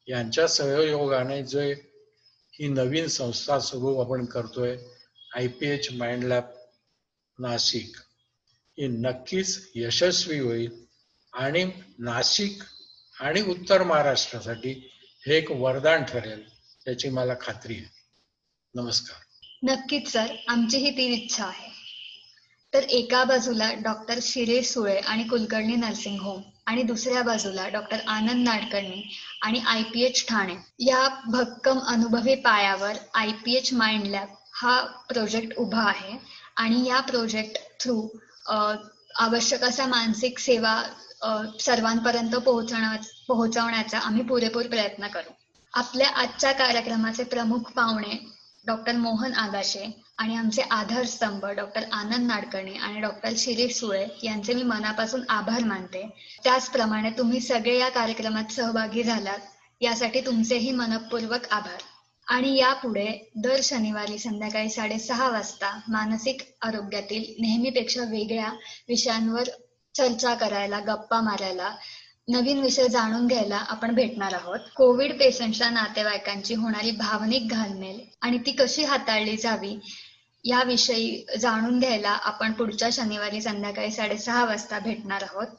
[SPEAKER 3] यांच्या सहयोगाने जे ही नवीन संस्था सुरू आपण करतोय IPH माइंड लॅब नाशिक, ही नक्कीच यशस्वी होईल आणि नाशिक आणि उत्तर महाराष्ट्रासाठी हे एक वरदान ठरेल याची मला खात्री आहे. नमस्कार.
[SPEAKER 1] नक्कीच सर, आमची ही ती इच्छा आहे. तर एका बाजूला डॉक्टर शिरीष सुळे आणि कुलकर्णी नर्सिंग होम आणि दुसऱ्या बाजूला डॉक्टर आनंद नाडकर्णी आणि IPH ठाणे या भक्कम अनुभवी पायावर IPH माइंड लॅब हा प्रोजेक्ट उभा आहे आणि या प्रोजेक्ट थ्रू आवश्यक असा मानसिक सेवा सर्वांपर्यंत पोहोचवण्याचा आम्ही पुरेपूर प्रयत्न करू. आपल्या आजच्या कार्यक्रमाचे प्रमुख पाहुणे डॉक्टर मोहन आगाशे आणि आमचे आधारस्तंभ डॉक्टर आनंद नाडकर्णी आणि डॉक्टर शिरीष सुळे यांचे मी मनापासून आभार मानते. त्याचप्रमाणे तुम्ही सगळे या कार्यक्रमात सहभागी झालात यासाठी तुमचेही मनपूर्वक आभार. आणि यापुढे दर शनिवारी संध्याकाळी 6:30 वाजता मानसिक आरोग्यातील नेहमीपेक्षा वेगळ्या विषयांवर चर्चा करायला, गप्पा मारायला, नवीन विषय जाणून घ्यायला आपण भेटणार आहोत. कोविड पेशंटच्या नातेवाईकांची होणारी भावनिक घालमेल आणि ती कशी हाताळली जावी याविषयी जाणून घ्यायला आपण पुढच्या शनिवारी संध्याकाळी 6:30 वाजता भेटणार आहोत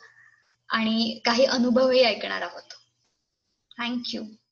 [SPEAKER 1] आणि काही अनुभवही ऐकणार आहोत. थँक्यू.